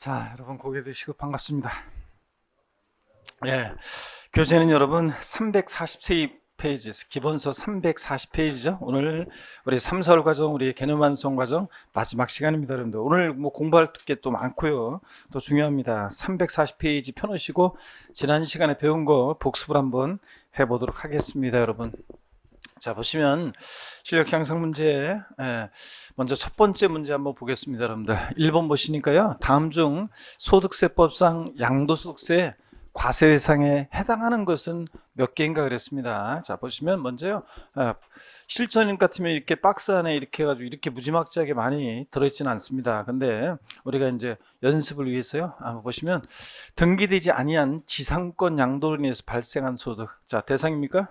자, 여러분 고개 드시고 반갑습니다. 예, 교재는 여러분 340페이지, 기본서 340페이지죠. 오늘 우리 3, 4월 과정, 우리 개념 완성 과정 마지막 시간입니다, 여러분들. 오늘 뭐 공부할 게 또 많고요. 또 중요합니다. 340페이지 펴놓으시고 지난 시간에 배운 거 복습을 한번 해보도록 하겠습니다, 여러분. 자, 보시면 실력 향상 문제, 먼저 첫 번째 문제 한번 보겠습니다, 여러분들. 1번 보시니까요, 다음 중 소득세법상 양도소득세 과세 대상에 해당하는 것은 몇 개인가 그랬습니다. 자, 보시면 먼저요, 실전인 같으면 이렇게 박스 안에 이렇게 해가지고 이렇게 무지막지하게 많이 들어있지는 않습니다. 근데 우리가 이제 연습을 위해서요, 한번 보시면 등기되지 아니한 지상권 양도로 인해서 발생한 소득, 자, 대상입니까?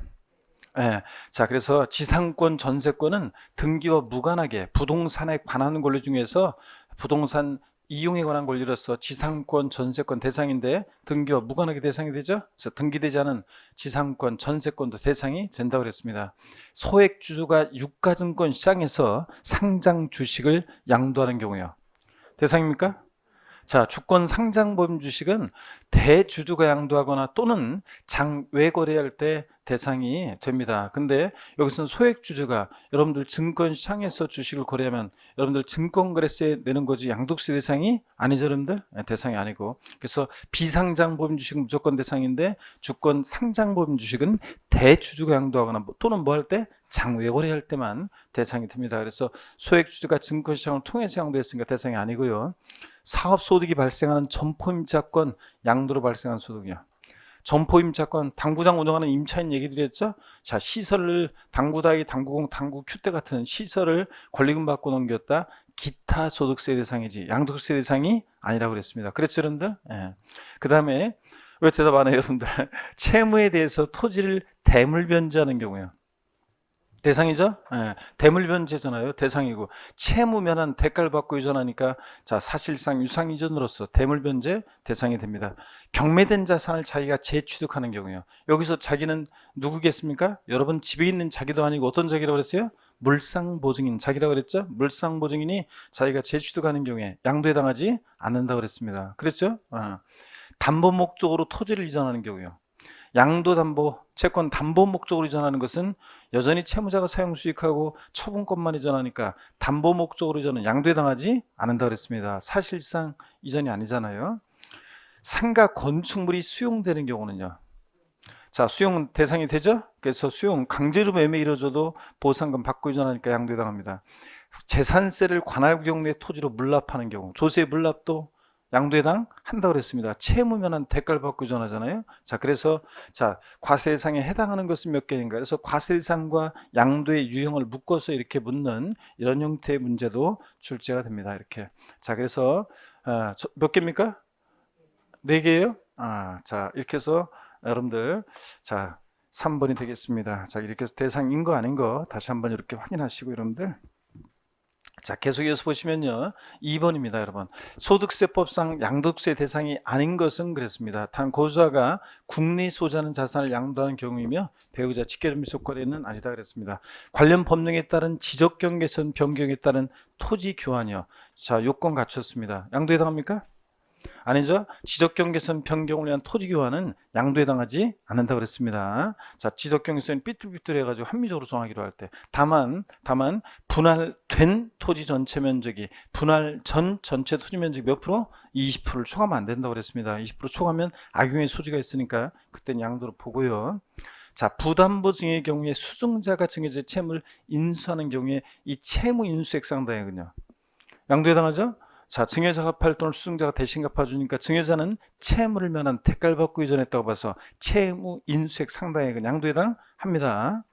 예. 자, 그래서 지상권, 전세권은 등기와 무관하게 부동산에 관한 권리 중에서 부동산 이용에 관한 권리로서 지상권, 전세권 대상인데 등기와 무관하게 대상이 되죠. 그래서 등기되지 않은 지상권, 전세권도 대상이 된다고 그랬습니다. 소액주주가 유가증권 시장에서 상장 주식을 양도하는 경우요. 대상입니까? 자, 주권 상장범 주식은 대주주가 양도하거나 또는 장외 거래할 때 대상이 됩니다. 근데 여기서는 소액주주가 여러분들 증권시장에서 주식을 거래하면 여러분들 증권거래세 내는 거지 양도세 대상이 아니죠, 여러분들? 대상이 아니고. 그래서 비상장범 주식은 무조건 대상인데 주권 상장범 주식은 대주주가 양도하거나 또는 뭐 할 때 장외 거래할 때만 대상이 됩니다. 그래서 소액주주가 증권시장을 통해서 양도했으니까 대상이 아니고요. 사업소득이 발생하는 점포임차권 양도로 발생한 소득이요. 점포임차권, 당구장 운영하는 임차인 얘기 드렸죠. 자, 시설을 당구다이, 당구공, 당구 큐대 같은 시설을 권리금 받고 넘겼다. 기타 소득세 대상이지 양도세 대상이 아니라고 그랬습니다. 그랬죠, 여러분들? 예. 그 다음에 왜 대답 안 해요, 여러분들? 채무에 대해서 토지를 대물변제하는 경우요. 대상이죠? 예, 대물변제잖아요. 대상이고 채무면한 대가를 받고 이전하니까 자, 사실상 유상이전으로서 대물변제 대상이 됩니다. 경매된 자산을 자기가 재취득하는 경우요. 여기서 자기는 누구겠습니까? 여러분 집에 있는 자기도 아니고 어떤 자기라고 그랬어요? 물상보증인 자기라고 그랬죠? 물상보증인이 자기가 재취득하는 경우에 양도해당하지 않는다고 그랬습니다. 그랬죠? 담보 목적으로 토지를 이전하는 경우요. 양도담보, 채권 담보 목적으로 이전하는 것은 여전히 채무자가 사용 수익하고 처분권만 이전하니까 담보 목적으로 이전은 양도에 당하지 않는다 그랬습니다. 사실상 이전이 아니잖아요. 상가 건축물이 수용되는 경우는요. 자, 수용 대상이 되죠? 그래서 수용 강제로 매매 이루어져도 보상금 받고 이전하니까 양도에 당합니다. 재산세를 관할 경우의 토지로 물납하는 경우, 조세 물납도 양도해당 한다고 그랬습니다. 채무면한 대가를 받고 이전하잖아요. 자, 그래서 자, 과세 대상에 해당하는 것은 몇 개인가? 그래서 과세 대상과 양도의 유형을 묶어서 이렇게 묻는 이런 형태의 문제도 출제가 됩니다. 이렇게. 자, 그래서 몇 개입니까? 네 개예요? 자, 이렇게 해서 여러분들 자, 3번이 되겠습니다. 자, 이렇게 해서 대상인 거 아닌 거 다시 한번 이렇게 확인하시고 여러분들. 자, 계속해서 보시면요. 2번입니다, 여러분. 소득세법상 양도세 대상이 아닌 것은 그랬습니다. 단 고소자가 국내 소유하는 자산을 양도하는 경우이며 배우자 직계점유속 거래는 아니다 그랬습니다. 관련 법령에 따른 지적경계선 변경에 따른 토지 교환이요. 자, 요건 갖췄습니다. 양도에 해당합니까? 아니죠. 지적경계선 변경을 위한 토지 교환은 양도에 해당하지 않는다고 그랬습니다. 자, 지적경계선이 삐뚤삐뚤 해가지고 합리적으로 정하기로 할 때 다만 분할된 토지 전체 면적이 분할 전 전체 토지 면적이 몇 프로? 20%를 초과하면 안 된다고 그랬습니다. 20% 초과하면 악용의 소지가 있으니까 그때는 양도로 보고요. 자, 부담보 증의 경우에 수증자가 증여자 채무를 인수하는 경우에 이 채무 인수액 상당이거든요. 양도에 해당하죠? 자, 증여자가 갚을 돈을 수증자가 대신 갚아주니까 증여자는 채무를 면한 대가를 받고 이전했다고 봐서 채무 인수액 상당액은 양도에 해당합니다.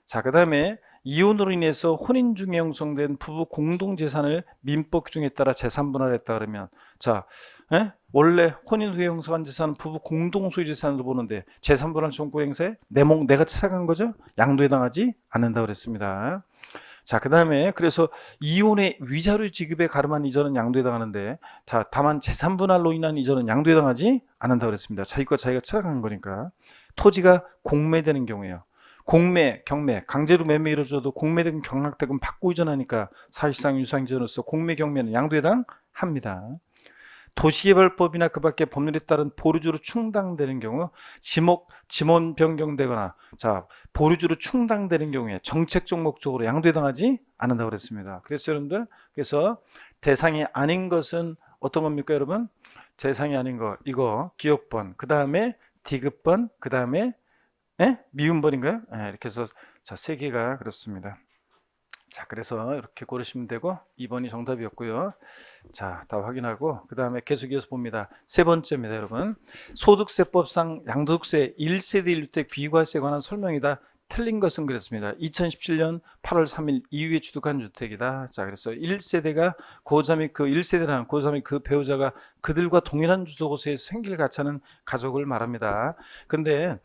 자, 그 다음에 이혼으로 인해서 혼인 중에 형성된 부부 공동재산을 민법 규정에 따라 재산 분할했다 그러면 자, 원래 혼인 후에 형성한 재산은 부부 공동소유 재산으로 보는데 재산 분할 정보 행사에 내가 착한 거죠? 양도에 해당하지 않는다고 그랬습니다. 자, 그 다음에 그래서 이혼의 위자료 지급에 가름한 이전은 양도에 해당하는데 자, 다만 재산 분할로 인한 이전은 양도에 해당하지 않는다고 그랬습니다. 자기가 착각한 거니까. 토지가 공매되는 경우에요. 공매, 경매, 강제로 매매 이루어져도 공매된 경락대금 받고 이전하니까 사실상 유상이전으로서 공매, 경매는 양도에 해당합니다. 도시개발법이나 그 밖에 법률에 따른 보류주로 충당되는 경우, 지목 변경되거나, 자, 보류주로 충당되는 경우에 정책적 목적으로 양도당하지 않는다고 그랬습니다. 그래서 여러분들, 그래서 대상이 아닌 것은 어떤 겁니까, 여러분? 대상이 아닌 거, 이거 기억번, 그 다음에 디귿번, 그 다음에 미음번인가요? 이렇게 해서 자, 세 개가 그렇습니다. 자, 그래서 이렇게 고르시면 되고 2번이 정답이었고요. 자, 다 확인하고 그 다음에 계속 이어서 봅니다. 세 번째입니다, 여러분. 소득세법상 양도세 1세대 1주택 비과세에 관한 설명이다. 틀린 것은 그랬습니다. 2017년 8월 3일 이후에 취득한 주택이다. 자, 그래서 1세대가 고자 및 그 1세대란 고자 및 그 배우자가 그들과 동일한 주소곳에서 생길 같이 하는 가족을 말합니다. 근데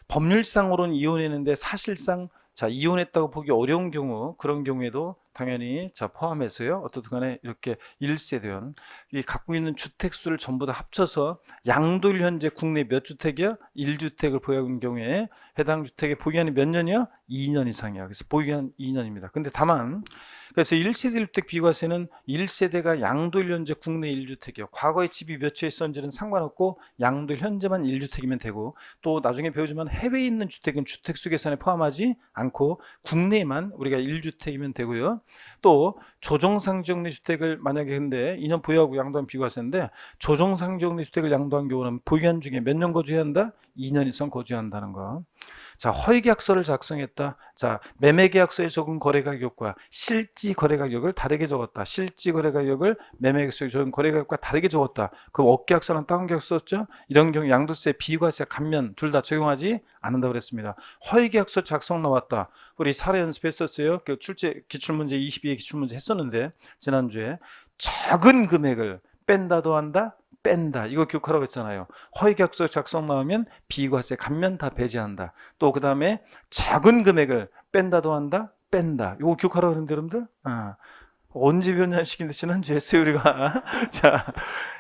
법률상으로는 이혼했는데 사실상 자, 이혼했다고 보기 어려운 경우, 그런 경우에도 당연히 자, 포함해서요. 어떻든 간에 이렇게 1세대원 이 갖고 있는 주택 수를 전부 다 합쳐서 양도일 현재 국내 몇 주택이요? 1주택을 보유하고 있는 경우에 해당 주택의 보유기한이 몇 년이요? 2년 이상이야. 그래서 보유기한 2년입니다. 근데 다만 그래서 1세대 1주택 비과세는 1세대가 양도일 현재 국내 1주택이요. 과거에 집이 몇 채 있었는지는 상관없고 양도일 현재만 1주택이면 되고, 또 나중에 배우지만 해외에 있는 주택은 주택수 계산에 포함하지 않고 국내에만 우리가 1주택이면 되고요. 또 조정상지역내 주택을 만약에 근데 2년 보유하고 양도한 비과세인데, 조정상지역내 주택을 양도한 경우는 보유기한 중에 몇 년 거주해야 한다? 2년 이상 거주해야 한다는 거. 자, 허위계약서를 작성했다. 자, 매매계약서에 적은 거래가격과 실지 거래가격을 다르게 적었다. 실지 거래가격을 매매계약서에 적은 거래가격과 다르게 적었다. 그럼 업계약서랑 다운계약서 썼죠? 이런 경우 양도세, 비과세, 감면 둘 다 적용하지 않는다고 그랬습니다. 허위계약서 작성 나왔다. 우리 사례 연습했었어요. 그 기출문제 22의 기출문제 했었는데 지난주에 적은 금액을 뺀다도 한다. 뺀다. 이거 기억하라고 했잖아요. 허위계약서 작성 나오면 비과세, 감면 다 배제한다. 또 그 다음에 작은 금액을 뺀다도 한다. 뺀다. 이거 기억하라고 했는데 여러분들 언제 배웠냐 시킨데 지난주에 했어요 우리가. 자,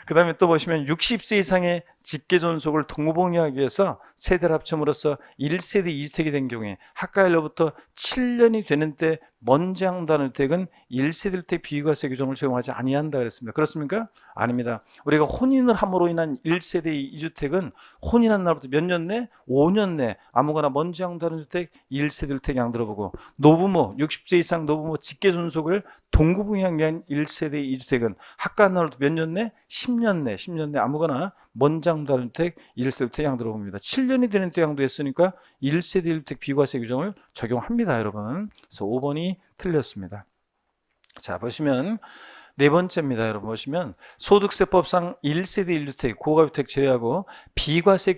그 다음에 또 보시면 60세 이상의 직계존속을 동무봉리하기 위해서 세대를 합쳐으로써 1세대 2주택이 된 경우에 학가일로부터 7년이 되는 때 먼저 양도하는 주택은 1세대 주택 비과세 규정을 적용하지 아니한다 그랬습니다. 그렇습니까? 아닙니다. 우리가 혼인을 함으로 인한 1세대 2주택은 혼인한 날부터 몇 년 내? 5년 내 아무거나 먼저 양도하는 주택 1세대 주택 양도해보고, 노부모 60세 이상 노부모 직계존속을 동구봉리하기 위한 1세대 2주택은 학가한 날부터 몇 년 내? 10년 내 아무거나 먼저 양도하는 주택 1세대 주택 양도로 봅니다. 7년이 되는 때 양도했으니까 1세대 1주택 비과세 규정을 적용합니다, 여러분. 그래서 5번이 틀렸습니다. 자, 보시면 네 번째입니다, 여러분. 보시면 소득세법상 1세대 1주택 고가주택 제외하고 비과세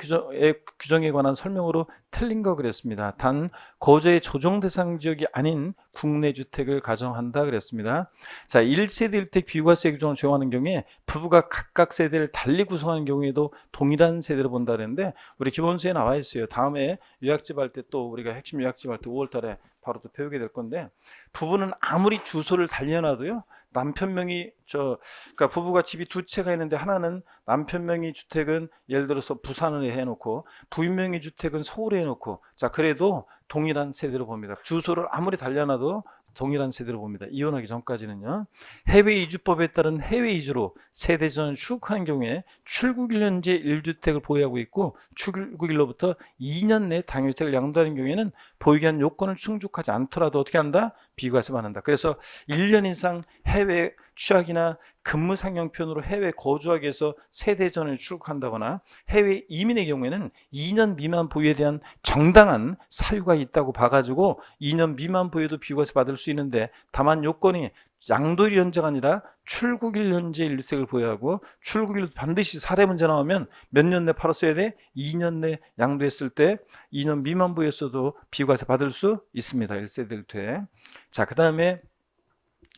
규정에 관한 설명으로 틀린 거 그랬습니다. 단 거주의 조정 대상 지역이 아닌 국내 주택을 가정한다 그랬습니다. 자, 1세대 1주택 비과세 규정을 적용하는 경우에 부부가 각각 세대를 달리 구성하는 경우에도 동일한 세대로 본다 그랬는데, 우리 기본서에 나와 있어요. 다음에 요약집 할 때 또 우리가 핵심 요약집 할 때 5월 달에 바로 또 배우게 될 건데, 부부는 아무리 주소를 달려놔도요, 남편 명의 그러니까 부부가 집이 두 채가 있는데 하나는 남편 명의 주택은 예를 들어서 부산을 해놓고 부인 명의 주택은 서울에 해놓고, 자, 그래도 동일한 세대로 봅니다. 주소를 아무리 달려놔도 동일한 세대로 봅니다. 이혼하기 전까지는요. 해외 이주법에 따른 해외 이주로 세대 전을 출국하는 경우에 출국일 현재 1주택을 보유하고 있고 출국일로부터 2년 내 당일주택을 양도하는 경우에는 보유기한 요건을 충족하지 않더라도 어떻게 한다? 비과세 받는다. 그래서 1년 이상 해외 취학이나 근무 상형편으로 해외 거주하기 위해서 세대 전을 출국한다거나 해외 이민의 경우에는 2년 미만 보유에 대한 정당한 사유가 있다고 봐가지고 2년 미만 보유도 비과세 받을 수 있는데, 다만 요건이 양도일 현재가 아니라 출국일 현재 1주택을 보유하고 출국일 반드시 사례 문제 나오면 몇 년 내 팔았어야 돼? 2년 내 양도했을 때 2년 미만 보유했어도 비과세 받을 수 있습니다. 1세대 1주택. 자, 그 다음에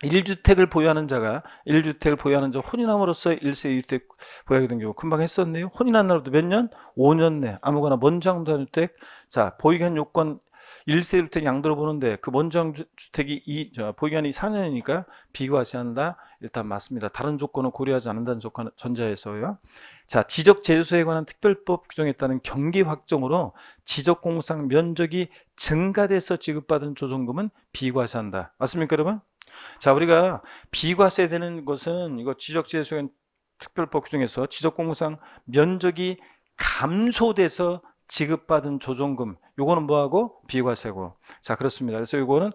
1주택을 보유하는 자가 1주택을 보유하는 자 혼인함으로써 1세 2주택 보유하게 된 경우 금방 했었네요. 혼인한 날부터 몇 년? 5년 내 아무거나 먼저 양도하는 주택. 자, 보유기한 요건 1세 주택 양도를 보는데 그 먼저 주택이 보유기한이 4년이니까 비과세한다. 일단 맞습니다. 다른 조건은 고려하지 않는다는 조건 전자에서요. 자, 지적재주소에 관한 특별법 규정에 따른 경기 확정으로 지적공상 면적이 증가돼서 지급받은 조정금은 비과세한다. 맞습니까, 여러분? 자, 우리가 비과세되는 것은 이거 지적재주소에 특별법 규정에서 지적공무상 면적이 감소돼서 지급받은 조정금, 요거는 뭐하고 비과세고. 자, 그렇습니다. 그래서 요거는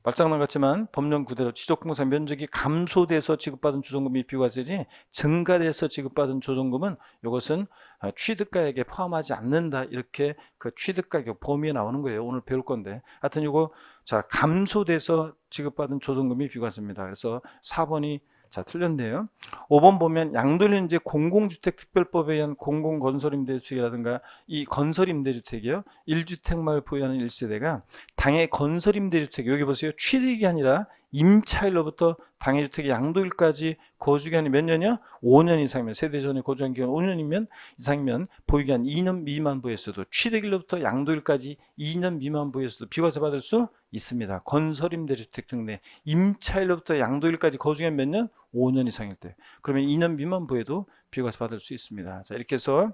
말장난 같지만 법령 그대로 지적공무상 면적이 감소돼서 지급받은 조정금이 비과세지, 증가돼서 지급받은 조정금은 요것은 취득가액에 포함하지 않는다. 이렇게 그 취득가격 범위에 나오는 거예요. 오늘 배울 건데. 하여튼 요거, 자, 감소돼서 지급받은 조정금이 비과세입니다. 그래서 4번이 자, 틀렸네요. 5번 보면 양도일제 공공주택특별법에 의한 공공건설임대주택이라든가 이 건설임대주택이요. 1주택만 보유하는 1세대가 당해 건설임대주택, 여기 보세요. 취득이 아니라 임차일로부터 당해주택의 양도일까지 거주기간이 몇 년이요? 5년 이상이면, 세대 전에 거주한 기간 5년이면 이상이면 보유기간 2년 미만 부였어도, 취득일로부터 양도일까지 2년 미만 부였어도 비과세 받을 수 있습니다. 건설임대주택 등내 임차일로부터 양도일까지 거주기간 몇 년? 5년 이상일 때. 그러면 2년 미만 부에도 비과세 받을 수 있습니다. 자, 이렇게 해서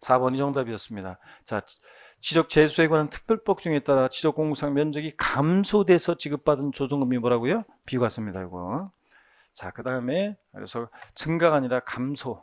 4번이 정답이었습니다. 자, 지적 재수에 관한 특별법 중에 따라 지적 공무상 면적이 감소돼서 지급받은 조정금이 뭐라고요? 비과세입니다. 이거. 자, 그 다음에 그래서 증가가 아니라 감소.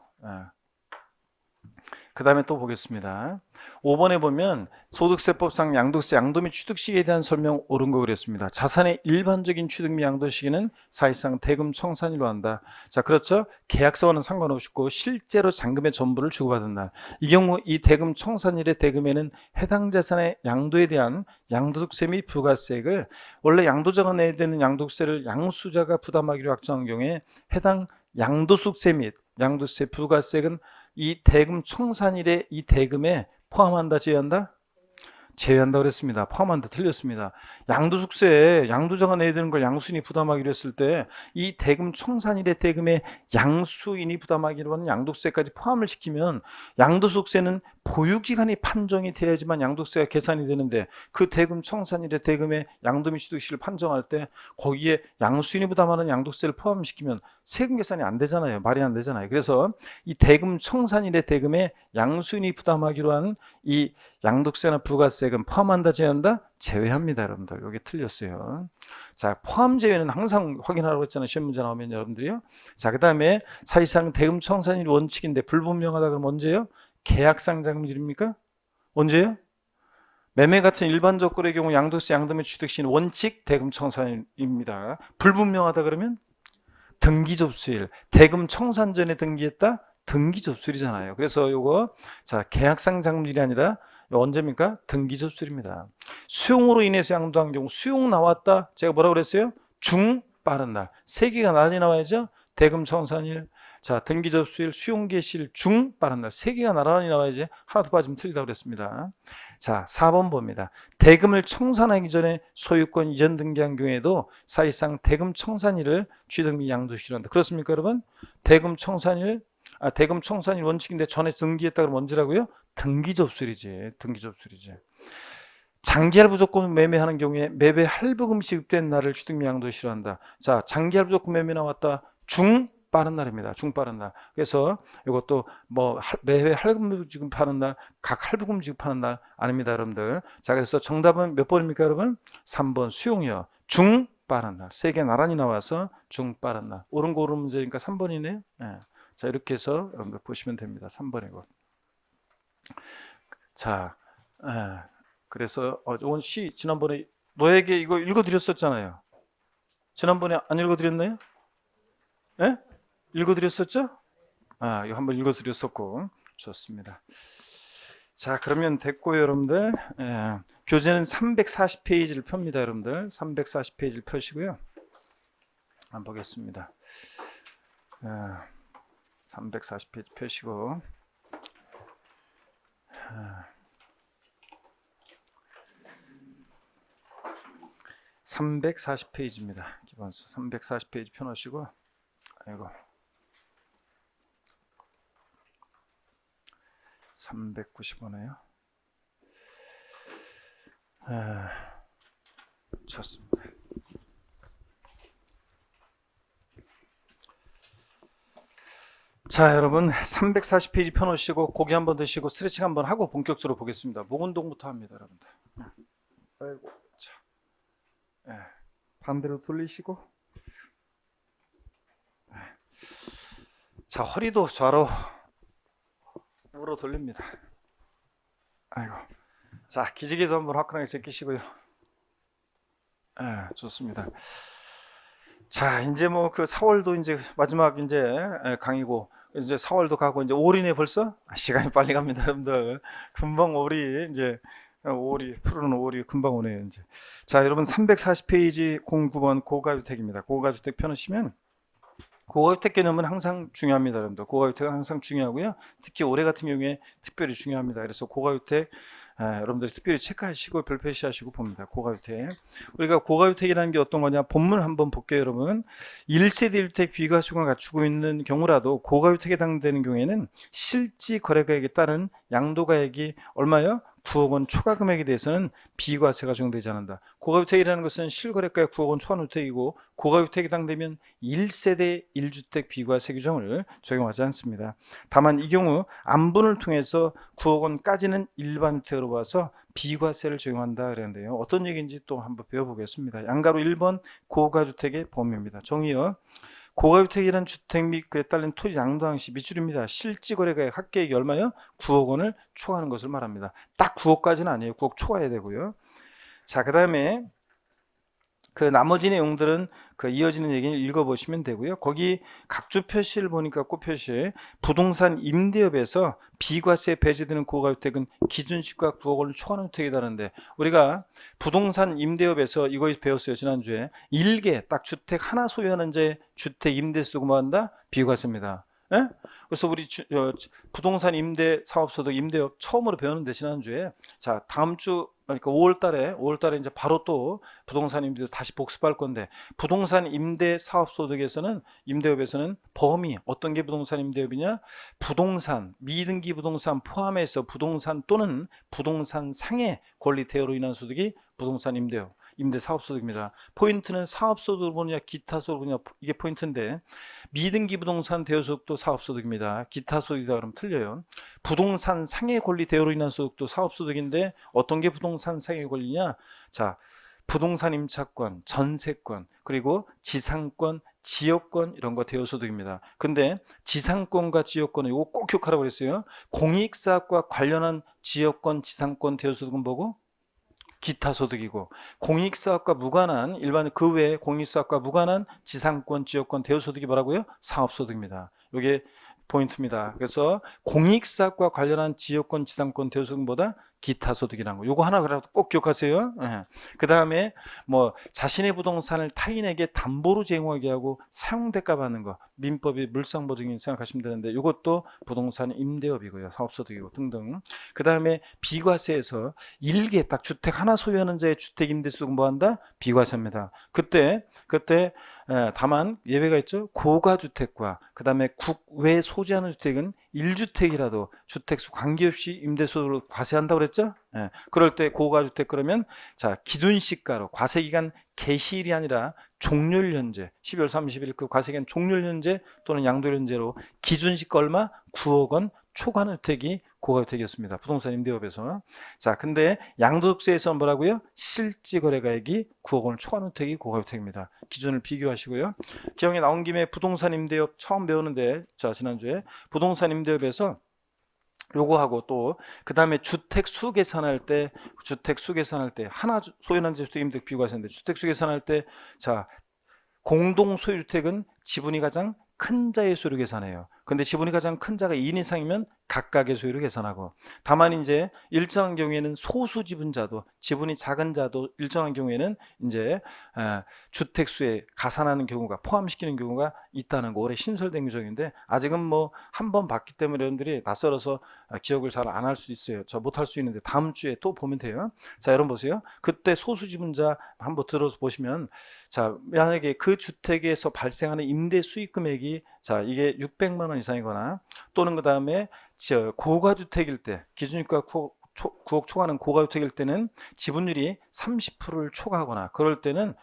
그 다음에 또 보겠습니다. 5번에 보면 소득세법상 양도세, 양도 및 취득 시기에 대한 설명 옳은 거 그랬습니다. 자산의 일반적인 취득 및 양도 시기는 사실상 대금 청산일로 한다. 자, 그렇죠. 계약서와는 상관없고 실제로 잔금의 전부를 주고받은 날. 이 경우 이 대금 청산일의 대금에는 해당 자산의 양도에 대한 양도소득세 및 부가세액을, 원래 양도자가 내야 되는 양도세를 양수자가 부담하기로 약정한 경우에 해당 양도소득세 및 양도세 부가세액은 이 대금 청산일에 이 대금에 포함한다, 제외한다? 제외한다 그랬습니다. 포함한다 틀렸습니다. 양도소득세, 양도자가 내야 되는 걸 양수인이 부담하기로 했을 때 이 대금 청산일의 대금에 양수인이 부담하기로 하는 양도세까지 포함을 시키면 양도소득세는 보유기간이 판정이 돼야지만 양도세가 계산이 되는데, 그 대금 청산일의 대금에 양도 및 취득시를 판정할 때 거기에 양수인이 부담하는 양도세를 포함시키면 세금 계산이 안 되잖아요. 말이 안 되잖아요. 그래서 이 대금 청산일의 대금에 양수인이 부담하기로 하는 이 양도세나 부가세금 포함한다, 제외한다? 제외합니다, 여러분들. 여기 틀렸어요. 자, 포함 제외는 항상 확인하라고 했잖아요. 시험 문제 나오면 여러분들이요. 자, 그 다음에 사실상 대금 청산일 원칙인데 불분명하다 그러면 언제요? 계약상 잔금질입니까? 언제요? 매매 같은 일반적 거래의 경우 양도세, 양도 및 취득 시는 원칙 대금 청산일입니다. 불분명하다 그러면 등기 접수일. 대금 청산 전에 등기했다? 등기 접수일이잖아요. 그래서 요거, 자, 계약상 잔금질이 아니라 언제입니까? 등기 접수일입니다. 수용으로 인해서 양도한 경우, 수용 나왔다. 제가 뭐라고 그랬어요? 중 빠른 날. 세 개가 나란히 나와야죠. 대금 청산일, 자, 등기 접수일, 수용 개시일, 중 빠른 날. 세 개가 나란히 나와야지. 하나도 빠지면 틀리다고 그랬습니다. 자, 4번 봅니다. 대금을 청산하기 전에 소유권 이전 등기한 경우에도 사실상 대금 청산일을 취득 및 양도시로 한다. 그렇습니까, 여러분? 대금 청산일 원칙인데 전에 등기했다 그러면 언제라고요? 등기 접수일이지. 등기 접수일이지. 장기할 부조건 매매하는 경우에 매매 할부금 지급된 날을 취득 및 양도시로 한다. 자, 장기할 부조건 매매 나왔다. 중 빠른 날입니다. 중 빠른 날. 그래서 이것도 뭐 매회 할부금 지급하는 날, 각 할부금 지급하는 날 아닙니다, 여러분들. 자, 그래서 정답은 몇 번입니까, 여러분? 3번 수용이요. 중 빠른 날. 세 개 나란히 나와서 중 빠른 날. 옳은 거 옳은 문제니까 3번이네요. 네. 자, 이렇게 해서 여러분들 보시면 됩니다. 3번이고. 자, 그래서 오늘 시 지난번에 너에게 이거 읽어드렸었잖아요. 지난번에 안 읽어드렸나요? 예? 읽어드렸었죠? 이거 한번 읽어드렸었고. 좋습니다. 자, 그러면 됐고요, 여러분들. 교재는 340페이지를 펴니다, 여러분들. 340페이지를 펴시고요. 한번 보겠습니다. 340페이지 펴시고. 340페이지입니다. 기본서 340페이지 펴놓으시고, 아이고, 395네요. 좋습니다. 자, 여러분 340페이지 펴놓으시고 고기 한번 드시고 스트레칭 한번 하고 본격적으로 보겠습니다. 목 운동부터 합니다, 여러분들. 아이고, 자, 반대로 돌리시고. 자, 허리도 좌로 우로 돌립니다. 아이고. 자, 기지개도 한번 화끈하게 제끼시고요. 예, 좋습니다. 자, 이제 뭐 그 4월도 이제 마지막 이제 강의고, 이제 4월도 가고 이제 5월이네 벌써. 시간이 빨리 갑니다, 여러분들. 금방 5월이 이제 5월이 푸르는 5월이 금방 오네요, 이제. 자, 여러분 340페이지 09번 고가주택입니다. 고가주택 펴놓으시면, 고가주택 개념은 항상 중요합니다, 여러분들. 고가주택은 항상 중요하고요. 특히 올해 같은 경우에 특별히 중요합니다. 그래서 고가주택 여러분들이 특별히 체크하시고 별표시하시고 봅니다. 고가주택. 우리가 고가주택이라는 게 어떤 거냐? 본문 한번 볼게요, 여러분. 1세대 1주택 비과세금을 갖추고 있는 경우라도 고가주택에 해당되는 경우에는 실지 거래가액에 따른 양도가액이 얼마요? 9억 원 초과 금액에 대해서는 비과세가 적용되지 않는다. 고가주택이라는 것은 실거래가액 9억 원 초과한 주택이고, 고가주택에 해당되면 1세대 1주택 비과세 규정을 적용하지 않습니다. 다만 이 경우 안분을 통해서 9억 원까지는 일반 주택으로 봐서 비과세를 적용한다 그랬는데요. 어떤 얘기인지 또 한번 배워보겠습니다. 양가로 1번 고가주택의 범위입니다. 정의요. 고가주택이란 주택 및 그에 따른 토지 양도당 시 밑줄입니다. 실지거래가액 합계액이 얼마요? 9억 원을 초과하는 것을 말합니다. 딱 9억까지는 아니에요. 9억 초과해야 되고요. 자, 그 다음에 그 나머지 내용들은 그 이어지는 얘기를 읽어보시면 되고요. 거기 각주 표시를 보니까 꼭 표시에 부동산 임대업에서 비과세 배제되는 고가주택은 기준시가 9억 원을 초과하는 주택이다는데, 우리가 부동산 임대업에서 이거 배웠어요, 지난주에. 일개 딱 주택 하나 소유하는 자의 주택 임대소득은 뭐한다? 비과세입니다. 예? 그래서 우리 부동산 임대 사업소득 임대업 처음으로 배웠는데, 지난주에. 자, 다음 주 그러니까 5월달에 이제 바로 또 부동산 임대 다시 복습할 건데, 부동산 임대 사업소득에서는 임대업에서는 범위 어떤 게 부동산 임대업이냐? 부동산 미등기 부동산 포함해서 부동산 또는 부동산 상의 권리 대여로 인한 소득이 부동산 임대업 임대 사업소득입니다. 포인트는 사업소득을 보느냐 기타소득을 보느냐, 이게 포인트인데, 미등기 부동산 대여소득도 사업소득입니다. 기타소득이다 그러면 틀려요. 부동산 상해 권리 대여로 인한 소득도 사업소득인데, 어떤 게 부동산 상해 권리냐? 자, 부동산 임차권, 전세권, 그리고 지상권, 지역권, 이런 거 대여소득입니다. 근데 지상권과 지역권은 이거 꼭 기억하라고 그랬어요. 공익사업과 관련한 지역권, 지상권 대여소득은 뭐고? 기타소득이고, 공익사업과 무관한 일반 그 외에 공익사업과 무관한 지상권, 지역권 대여소득이 뭐라고요? 사업소득입니다. 이게 포인트입니다. 그래서 공익사업과 관련한 지역권, 지상권 대여소득보다 기타소득이라는 거, 요거 하나 꼭 기억하세요. 예. 그 다음에 뭐 자신의 부동산을 타인에게 담보로 제공하게 하고 사용대가 받는 거, 민법이 물상보증인 생각하시면 되는데, 이것도 부동산 임대업이고요, 사업소득이고 등등. 그 다음에 비과세에서 일개 딱 주택 하나 소유하는 자의 주택 임대소득은 뭐한다? 비과세입니다. 그때 다만 예외가 있죠. 고가주택과 그 다음에 국외 소지하는 주택은 1주택이라도 주택수 관계없이 임대소득으로 과세한다고 그랬죠. 예, 그럴 때 고가주택 그러면, 자, 기준시가로 과세기간 개시일이 아니라 종료일 현재 12월 30일 그 과세기간 종료일 현재 또는 양도일 현재로 기준시가 얼마? 9억 원 초과하는 주택이 고가주택이었습니다. 부동산 임대업에서. 자, 근데 양도소득세에서는 뭐라고요? 실지거래가액이 9억 원을 초과하는 주택이 고가주택입니다. 기준을 비교하시고요. 기억에 나온 김에 부동산 임대업 처음 배우는데, 자, 지난주에 부동산 임대업에서 요거하고 또 그 다음에 주택수 계산할 때 하나 소유한 주택 임대 비과세인데, 주택수 계산할 때, 자, 공동 소유주택은 지분이 가장 큰 자의 소유를 계산해요. 근데 지분이 가장 큰 자가 2인 이상이면 각각의 소유를 계산하고, 다만 이제 일정한 경우에는 소수 지분자도, 지분이 작은 자도 일정한 경우에는 이제 주택수에 가산하는 경우가, 포함시키는 경우가 있다는 거, 올해 신설된 규정인데, 아직은 뭐 한 번 봤기 때문에 여러분들이 낯설어서 기억을 잘 안 할 수 있어요. 저 못할 수 있는데 다음 주에 또 보면 돼요. 자, 여러분 보세요. 그때 소수 지분자 한번 들어서 보시면, 자, 만약에 그 주택에서 발생하는 임대 수익 금액이, 자, 이게 600만 원 이상이거나, 또는 그 다음에 고가주택일 때, 기준유가 9억 초과하는 고가주택일 때는 지분율이 30%를 초과하거나, 그럴 때는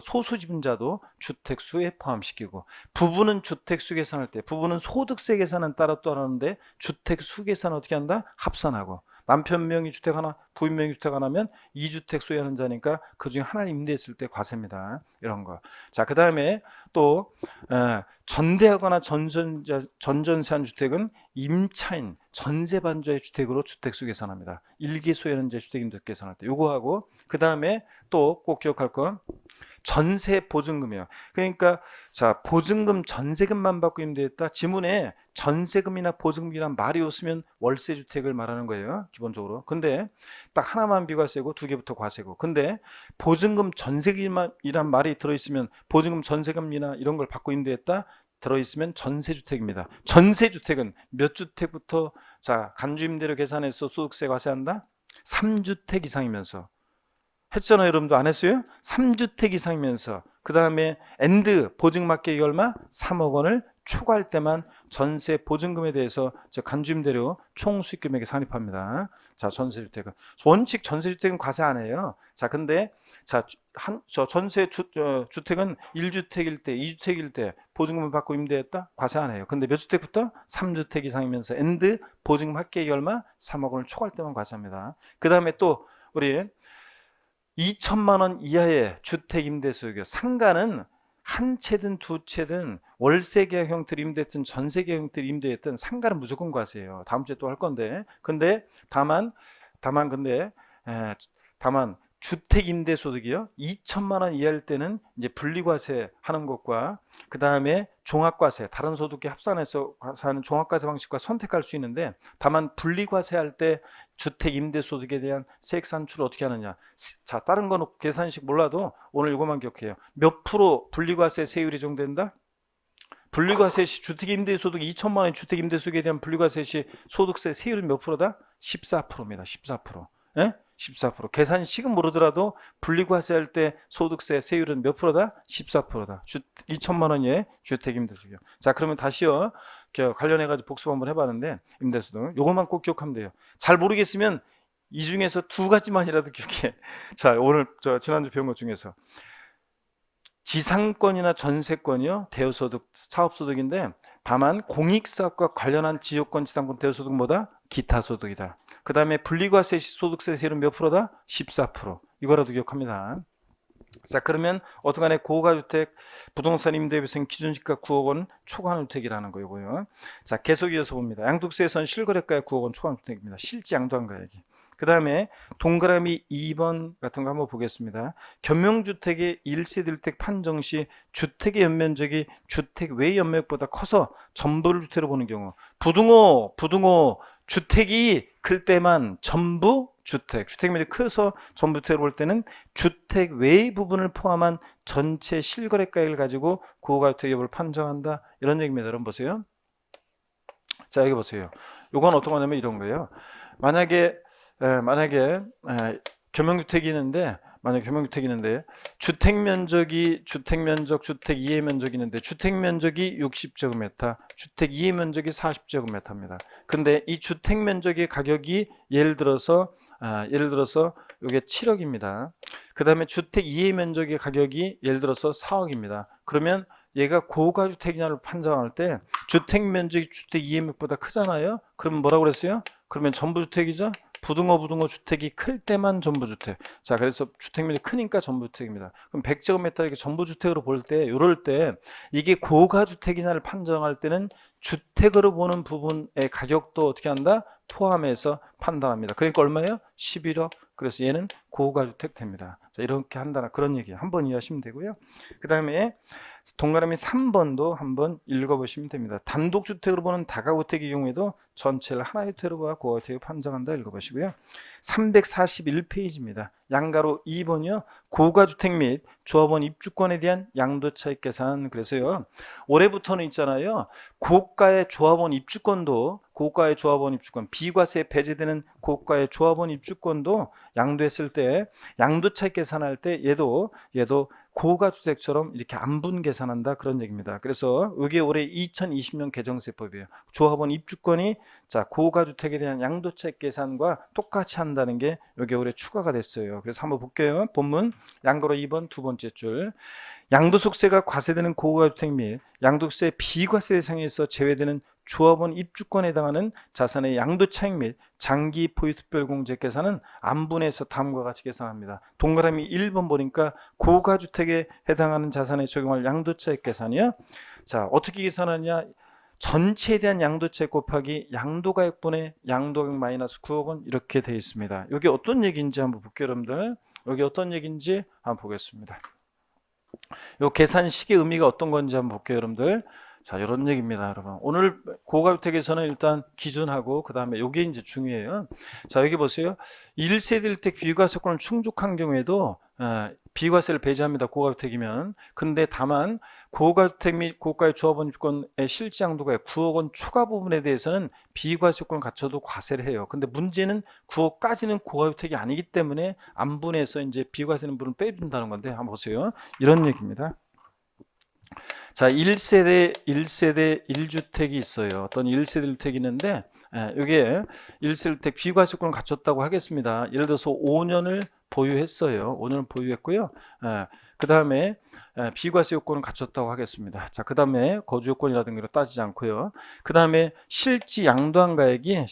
소수 지분자도 주택수에 포함시키고, 부분은 주택수 계산할 때, 부분은 소득세 계산은 따로 하는데 주택수 계산 어떻게 한다? 합산하고, 남편 명의 주택 하나, 부인 명의 주택 하나면 2주택 소유하는 자니까 그 중에 하나를 임대했을 때 과세입니다. 이런 거. 자, 그 다음에 또 전대하거나 전전세한 주택은 임차인, 전세반자의 주택으로 주택수 계산합니다. 일기 소유하는 자의 주택임대 계산할 때 요거 하고, 그 다음에 또 꼭 기억할 건 전세 보증금이에요. 그러니까 자, 보증금 전세금만 받고 임대했다. 지문에 전세금이나 보증금이란 말이 없으면 월세 주택을 말하는 거예요, 기본적으로. 근데 딱 하나만 비과세고 두 개부터 과세고. 근데 보증금 전세금이란 말이 들어있으면 보증금 전세금이나 이런 걸 받고 임대했다 들어있으면 전세주택입니다. 전세주택은 몇 주택부터 자, 간주임대료 계산해서 소득세 과세한다? 3주택 이상이면서. 했잖아요, 여러분도. 안 했어요? 3주택 이상이면서, 그 다음에 엔드 보증막대기 얼마? 3억 원을 초과할 때만 전세 보증금에 대해서 간주임대료 총 수익금액에 산입합니다. 자, 전세주택은 원칙 전세주택은 과세 안 해요. 자, 근데 자, 전세 주택은 1주택일 때, 2주택일 때 보증금을 받고 임대했다? 과세 안 해요. 근데 몇 주택부터? 3주택 이상이면서 엔드 보증금 합계액이 얼마? 3억 원을 초과할 때만 과세합니다. 그 다음에 또 우리 2천만 원 이하의 주택 임대 소유요. 상가는 한 채든 두 채든 월세 계약 형태로 임대했든 전세 계약 형태로 임대했든 상가는 무조건 과세예요. 다음 주에 또 할 건데. 근데 다만 주택 임대 소득이요. 2천만 원 이하일 때는 이제 분리과세 하는 것과 그 다음에 종합과세, 다른 소득에 합산해서 과세하는 종합과세 방식과 선택할 수 있는데, 다만 분리과세할 때 주택 임대 소득에 대한 세액 산출을 어떻게 하느냐. 자, 다른 건 계산식 몰라도 오늘 이것만 기억해요. 몇 프로 분리과세 세율이 적용된다? 분리과세 시 주택 임대 소득 2천만 원 주택 임대 소득에 대한 분리과세 시 소득세 세율은 몇 프로다? 14%입니다. 14%. 예? 14%. 계산식은 모르더라도 분리과세할 때 소득세 세율은 몇 프로다? 14%다. 2천만 원의 주택 임대소득이요. 자, 그러면 다시요. 관련해 가지고 복습 한번 해봤는데, 임대소득 요것만 꼭 기억하면 돼요. 잘 모르겠으면 이 중에서 두 가지만이라도 기억해. 자, 오늘 지난주 배운 것 중에서 지상권이나 전세권이요, 대여소득, 사업소득인데, 다만 공익사업과 관련한 지역권 지상권 대여소득은 뭐다? 기타소득이다. 그 다음에 분리과세 시 소득세 세율은 몇 프로다? 14%. 이거라도 기억합니다. 자, 그러면 어떠간에 고가주택 부동산 임대비생 기준시가 9억 원 초과주택이라는 거고요. 자, 계속 이어서 봅니다. 양도세에서는 실거래가의 9억 원 초과주택입니다. 실제 양도한 가액이. 그 다음에 동그라미 2번 같은 거 한번 보겠습니다. 겸용주택의 1세대 1택 판정 시 주택의 연면적이 주택 외 연면적보다 커서 전부를 주택으로 보는 경우, 부등호 주택이 클 때만 전부 주택, 주택면적이 커서 전부 주택으로 볼 때는 주택 외의 부분을 포함한 전체 실거래가액을 가지고 고가주택 여부를 판정한다, 이런 얘기입니다. 여러분 보세요. 자, 여기 보세요. 요건 어떤 거냐면 이런 거예요. 만약에 겸용주택이 있는데, 주택 이해 면적이 있는데, 주택 면적이 60제곱미터, 주택 이해 면적이 40제곱미터입니다. 근데 이 주택 면적의 가격이 예를 들어서 이게 7억입니다. 그 다음에 주택 이해 면적의 가격이 예를 들어서 4억입니다. 그러면 얘가 고가주택이냐를 판정할 때 주택 면적이 주택 이해 면적보다 크잖아요. 그러면 뭐라고 그랬어요? 그러면 전부주택이죠. 부등호 주택이 클 때만 전부주택. 자, 그래서 주택면이 크니까 전부주택입니다. 그럼 100제곱미터 이렇게 전부주택으로 볼 때, 이럴 때 이게 고가주택이냐를 판정할 때는 주택으로 보는 부분의 가격도 어떻게 한다? 포함해서 판단합니다. 그러니까 얼마예요? 11억. 그래서 얘는 고가주택 됩니다. 자, 이렇게 한다나 그런 얘기 한번 이해하시면 되고요. 그 다음에 동그라미 3번도 한번 읽어보시면 됩니다. 단독주택으로 보는 다가구택의 경우에도 전체를 하나의 주택으로 봐 고가주택을 판정한다, 읽어보시고요. 341페이지입니다. 양가로 2번이요. 고가주택 및 조합원 입주권에 대한 양도차익 계산. 그래서요, 올해부터는 있잖아요. 고가의 조합원 입주권, 비과세 배제되는 고가의 조합원 입주권도 양도했을 때 양도차익 계산할 때 얘도 고가주택처럼 이렇게 안분 계산한다, 그런 얘기입니다. 그래서 이게 올해 2020년 개정세법이에요. 조합원 입주권이 자, 고가주택에 대한 양도차익 계산과 똑같이 한다는 게 이게 올해 추가가 됐어요. 그래서 한번 볼게요. 본문 양가로 2번 두 번째 줄. 양도소득세가 과세되는 고가주택 및 양도세 비과세 대상에서 제외되는 조합원 입주권에 해당하는 자산의 양도차익 및 장기 보유특별공제 계산은 안분해서 다음과 같이 계산합니다. 동그라미 1번 보니까 고가주택에 해당하는 자산에 적용할 양도차익 계산이요. 자, 어떻게 계산하냐? 전체에 대한 양도차익 곱하기 양도가액분의 양도가액 마이너스 9억 원 이렇게 되어 있습니다. 여기 어떤 얘기인지 한번 볼게요, 여러분들. 여기 어떤 얘기인지 한번 보겠습니다. 요 계산식의 의미가 어떤 건지 한번 볼게요, 여러분들. 자, 이런 얘기입니다, 여러분. 오늘 고가주택에서는 일단 기준하고 그 다음에 요게 이제 중요해요. 자, 여기 보세요. 1세대 1택 비과세권을 충족한 경우에도 비과세를 배제합니다. 고가주택이면. 근데 다만 고가주택 및 고가의 조합원 입주권의 실제 양도가액 9억 원 초과 부분에 대해서는 비과세권을 갖춰도 과세를 해요. 근데 문제는 9억까지는 고가주택이 아니기 때문에 안분해서 이제 비과세는 부분을 빼준다는 건데 한번 보세요. 이런 얘기입니다. 자, 1세대 1주택이 있어요. 어떤 1세대 1주택이 있는데 이게 1세대 1주택 비과세권을 갖췄다고 하겠습니다. 예를 들어서 5년을 보유했어요. 5년을 보유했고요. 그 다음에 비과세 요건을 갖췄다고 하겠습니다. 자, 그 다음에 거주 요건이라든가 이런 거 따지지 않고요. 그 다음에 실지 양도한 가액이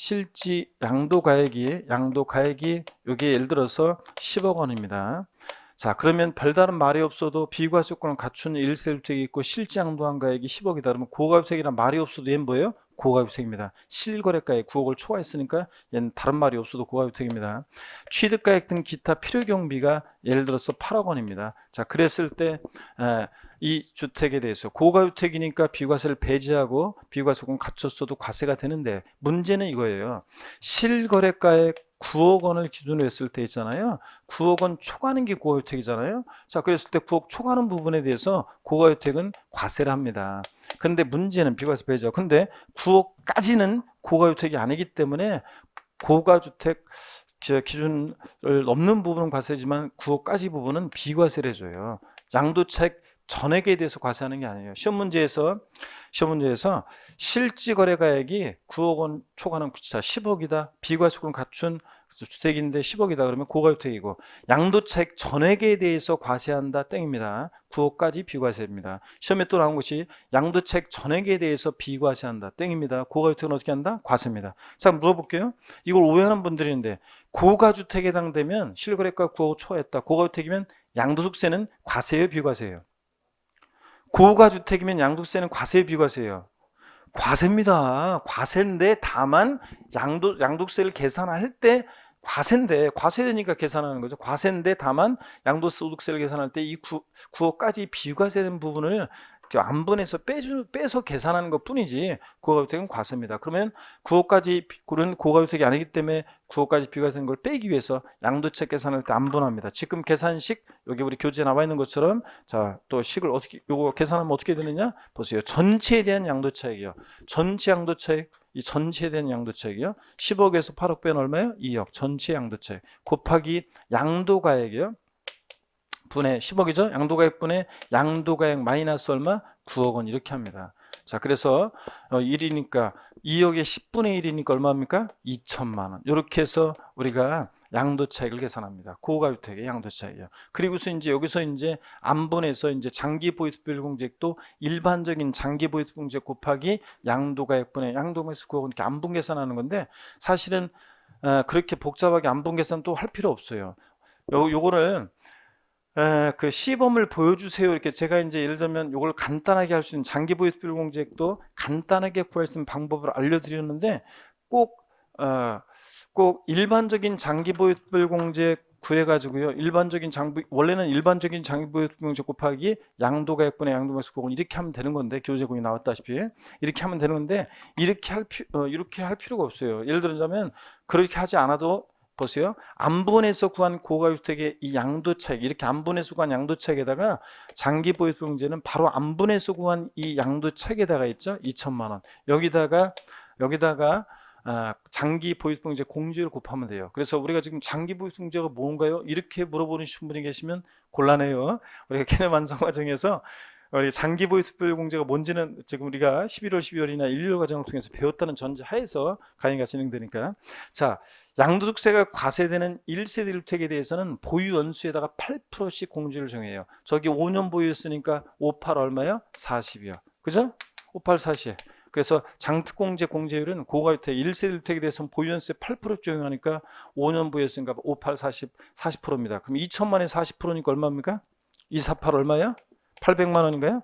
양도가액이 여기 예를 들어서 10억 원입니다. 자, 그러면 별다른 말이 없어도 비과세 요건을 갖춘 1세대 주택이 있고 실지 양도한 가액이 10억이다. 그러면 고가주택이란 말이 없어도 얘는 뭐예요? 고가주택입니다. 실거래가액 9억을 초과했으니까 얘는 다른 말이 없어도 고가주택입니다. 취득가액 등 기타 필요경비가 예를 들어서 8억 원입니다. 자, 그랬을 때 이 주택에 대해서 고가주택이니까 비과세를 배제하고 비과세권 갖췄어도 과세가 되는데 문제는 이거예요. 실거래가액 9억 원을 기준으로 했을 때 있잖아요. 9억 원 초과하는 게 고가주택이잖아요. 자, 그랬을 때 9억 초과하는 부분에 대해서 고가주택은 과세를 합니다. 근데 문제는 비과세 배제죠. 근데 9억까지는 고가주택이 아니기 때문에 고가주택 기준을 넘는 부분은 과세지만 9억까지 부분은 비과세를 해줘요. 양도차익 전액에 대해서 과세하는 게 아니에요. 시험 문제에서 실지 거래가액이 9억 원 초과하는 10억이다. 비과세권 갖춘 주택인데 10억이다. 그러면 고가주택이고 양도차익 전액에 대해서 과세한다. 땡입니다. 9억까지 비과세입니다. 시험에 또 나온 것이 양도차익 전액에 대해서 비과세한다. 땡입니다. 고가주택은 어떻게 한다? 과세입니다. 자, 물어볼게요. 이걸 오해하는 분들이 있는데 고가주택에 해당되면 실거래가 9억 초과했다. 고가주택이면 양도소득세는 과세예요, 비과세예요? 고가주택이면 양도세는 과세예요, 비과세예요? 과세입니다. 과세인데 다만 양도세를 계산할 때 과세인데 과세되니까 계산하는 거죠. 과세인데 다만 양도소득세를 계산할 때 이 9억까지 비과세된 부분을 안분해서 빼서 계산하는 것 뿐이지 고가주택은 과세입니다. 그러면 9억까지 그런 고가주택이 아니기 때문에 9억까지 비과세된 걸 빼기 위해서 양도차익 계산할 때 안분합니다. 지금 계산식 여기 우리 교재에 나와 있는 것처럼 자, 또 식을 어떻게 요거 계산하면 어떻게 되느냐 보세요. 전체에 대한 양도차익이요. 전체 양도차익 이 전체에 대한 양도차익이요. 10억에서 8억 빼면 얼마예요? 2억. 전체 양도차익 곱하기 양도가액이요. 분의 10억이죠. 양도가액 분의 양도가액 마이너스 얼마? 9억 원 이렇게 합니다. 자, 그래서 1이니까 2억의 10분의 1이니까 얼마입니까? 2천만 원. 이렇게 해서 우리가 양도차익을 계산합니다. 고가주택의 양도차익이요. 그리고서 이제 여기서 이제 안분해서 이제 장기보유특별공제액도 일반적인 장기보유특별공제액 곱하기 양도가액분의 양도가액 9억 원 이렇게 안분 계산하는 건데 사실은 그렇게 복잡하게 안분 계산 또 할 필요 없어요. 요거를 그 시범을 보여주세요. 이렇게 제가 이제 예를 들면 이걸 간단하게 할 수 있는 장기보유특별공제액도 간단하게 구할 수 있는 방법을 알려드렸는데 꼭 일반적인 장기보유특별공제액 구해가지고요. 원래는 일반적인 장기보유특별공제액 곱하기 양도가액분의 양도가액 9억 원 이렇게 하면 되는 건데 교재공이 나왔다시피 이렇게 하면 되는 건데 이렇게 할 필요가 없어요. 예를 들자면 그렇게 하지 않아도 보세요. 안분해서 구한 고가주택의 이 양도차익 이렇게 안분해서 구한 양도차익에다가 장기보유특별공제는 바로 안분해서 구한 이 양도차익에다가 있죠. 2천만 원. 여기다가 장기보유특별공제 공제를 곱하면 돼요. 그래서 우리가 지금 장기보유특별공제가 뭔가요? 이렇게 물어보는 분이 계시면 곤란해요. 우리가 개념 완성 과정에서 우리 장기보유특별공제가 뭔지는 지금 우리가 11월, 12월이나 1월 과정을 통해서 배웠다는 전제하에서 강의가 진행되니까 자, 양도소득세가 과세되는 1세대 1주택에 대해서는 보유 연수에다가 8%씩 공제를 정해요. 저기 5년 보유했으니까 5, 8 얼마요? 40이요. 그죠? 5, 8, 40. 그래서 장특공제 공제율은 고가주택 1세대 주택에 대해서는 보유연세 8% 적용하니까 5년 보유했으니까 5, 8, 40%입니다. 그럼 2천만에 40%니까 얼마입니까? 248 얼마야? 800만 원인가요?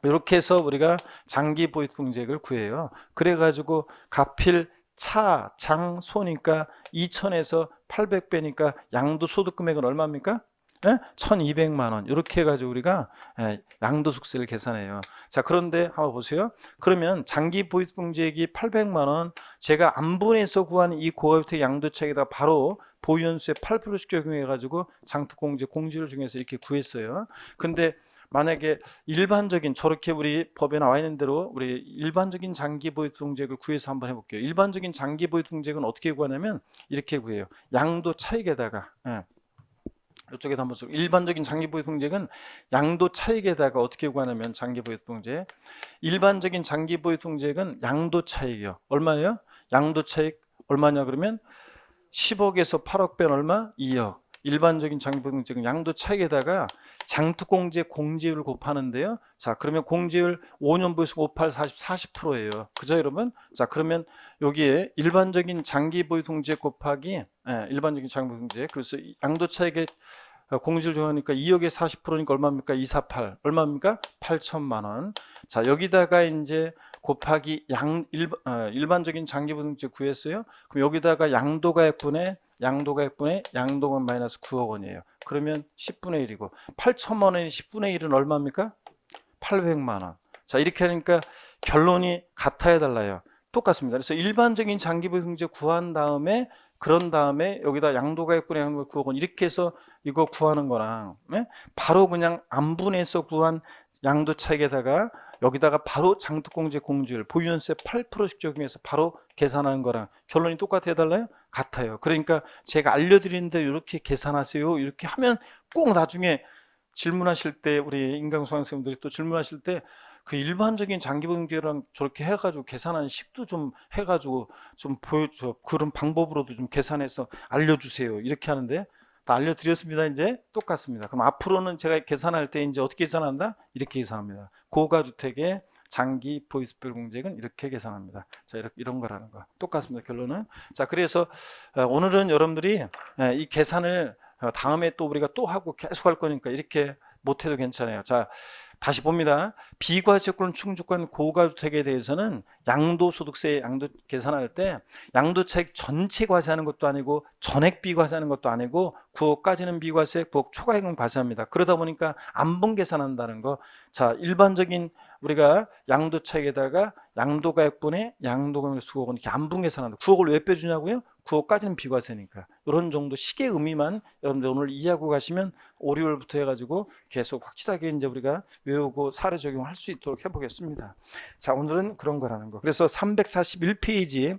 이렇게 해서 우리가 장기 보유공제액을 구해요. 그래가지고 가필 차, 장, 소니까 2천에서 800 빼니까 양도소득 금액은 얼마입니까? 1200만 원. 이렇게 해가지고 우리가 양도소득세를 계산해요. 자, 그런데 한번 보세요. 그러면 장기 보유공제액이 800만 원, 제가 안분해서 구한 이 고가주택 양도차익에다 바로 보유연수에 8%씩 적용해가지고 장특공제 공제를 중에서 이렇게 구했어요. 근데 만약에 일반적인 저렇게 우리 법에 나와 있는 대로 우리 일반적인 장기 보유공제액을 구해서 한번 해볼게요. 일반적인 장기 보유공제액은 어떻게 구하냐면 이렇게 구해요. 양도 차익에다가 이쪽에도 한번 써. 일반적인 장기 보유공제액은 양도 차익에다가 어떻게 구하냐면 장기 보유공제 일반적인 장기 보유공제액은 양도 차익이요. 얼마예요? 양도 차익 얼마냐 그러면 10억에서 8억 뺀 얼마? 2억. 일반적인 장기보유공제액은 양도 차익에다가 장특공제 공제율을 곱하는데요. 자, 그러면 공제율 5년 보유수 58, 40%예요. 그죠, 여러분? 자, 그러면 여기에 일반적인 장기보유공제액 곱하기 일반적인 장기보유공제액 그래서 양도 차익의 공제를 정하니까 2억에 40%니까 얼마입니까? 248. 얼마입니까? 8천만 원. 자, 여기다가 이제 곱하기 일반적인 장기보유공제 구했어요. 그럼 여기다가 양도가액분의 양도가 마이너스 9억 원이에요. 그러면 10분의 1이고 8천만 원이 10분의 1은 얼마입니까? 800만 원. 자, 이렇게 하니까 결론이 같아야 달라요. 똑같습니다. 그래서 일반적인 장기보유공제 구한 다음에 그런 다음에 여기다 양도가액분의 양도가 9억 원 이렇게 해서 이거 구하는 거랑 바로 그냥 안분해서 구한 양도 차익에다가 여기다가 바로 장특공제 공제율 보유연세 8%씩 적용해서 바로 계산하는 거랑 결론이 똑같아 달라요? 같아요. 그러니까 제가 알려드리는데 이렇게 계산하세요. 이렇게 하면 꼭 나중에 질문하실 때 우리 인강수강 선생님들이 또 질문하실 때 그 일반적인 장기보유공제랑 저렇게 해가지고 계산하는 식도 좀 해가지고 좀 보여줘 그런 방법으로도 좀 계산해서 알려주세요. 이렇게 하는데 다 알려드렸습니다. 이제 똑같습니다. 그럼 앞으로는 제가 계산할 때 이제 어떻게 계산한다? 이렇게 계산합니다. 고가주택의 장기 보유별 공제액은 이렇게 계산합니다. 자, 이런 거라는 거 똑같습니다. 결론은. 자, 그래서 오늘은 여러분들이 이 계산을 다음에 또 우리가 또 하고 계속 할 거니까 이렇게 못해도 괜찮아요. 자, 다시 봅니다. 비과세권 충족한 고가주택에 대해서는 양도소득세 양도 계산할 때 양도차익 전체 과세하는 것도 아니고 전액 비과세하는 것도 아니고 9억까지는 비과세, 9억 초과액은 과세합니다. 그러다 보니까 안분 계산한다는 거. 자, 일반적인 우리가 양도차익에다가 양도가액분의 양도금액 수억 원 이렇게 안분 계산한다. 9억을 왜 빼주냐고요? 9억까지는 비과세니까. 이런 정도 식의 의미만 여러분들 오늘 이해하고 가시면 5, 6월부터 해가지고 계속 확실하게 이제 우리가 외우고 사례 적용할 수 있도록 해보겠습니다. 자, 오늘은 그런 거라는 거. 그래서 341페이지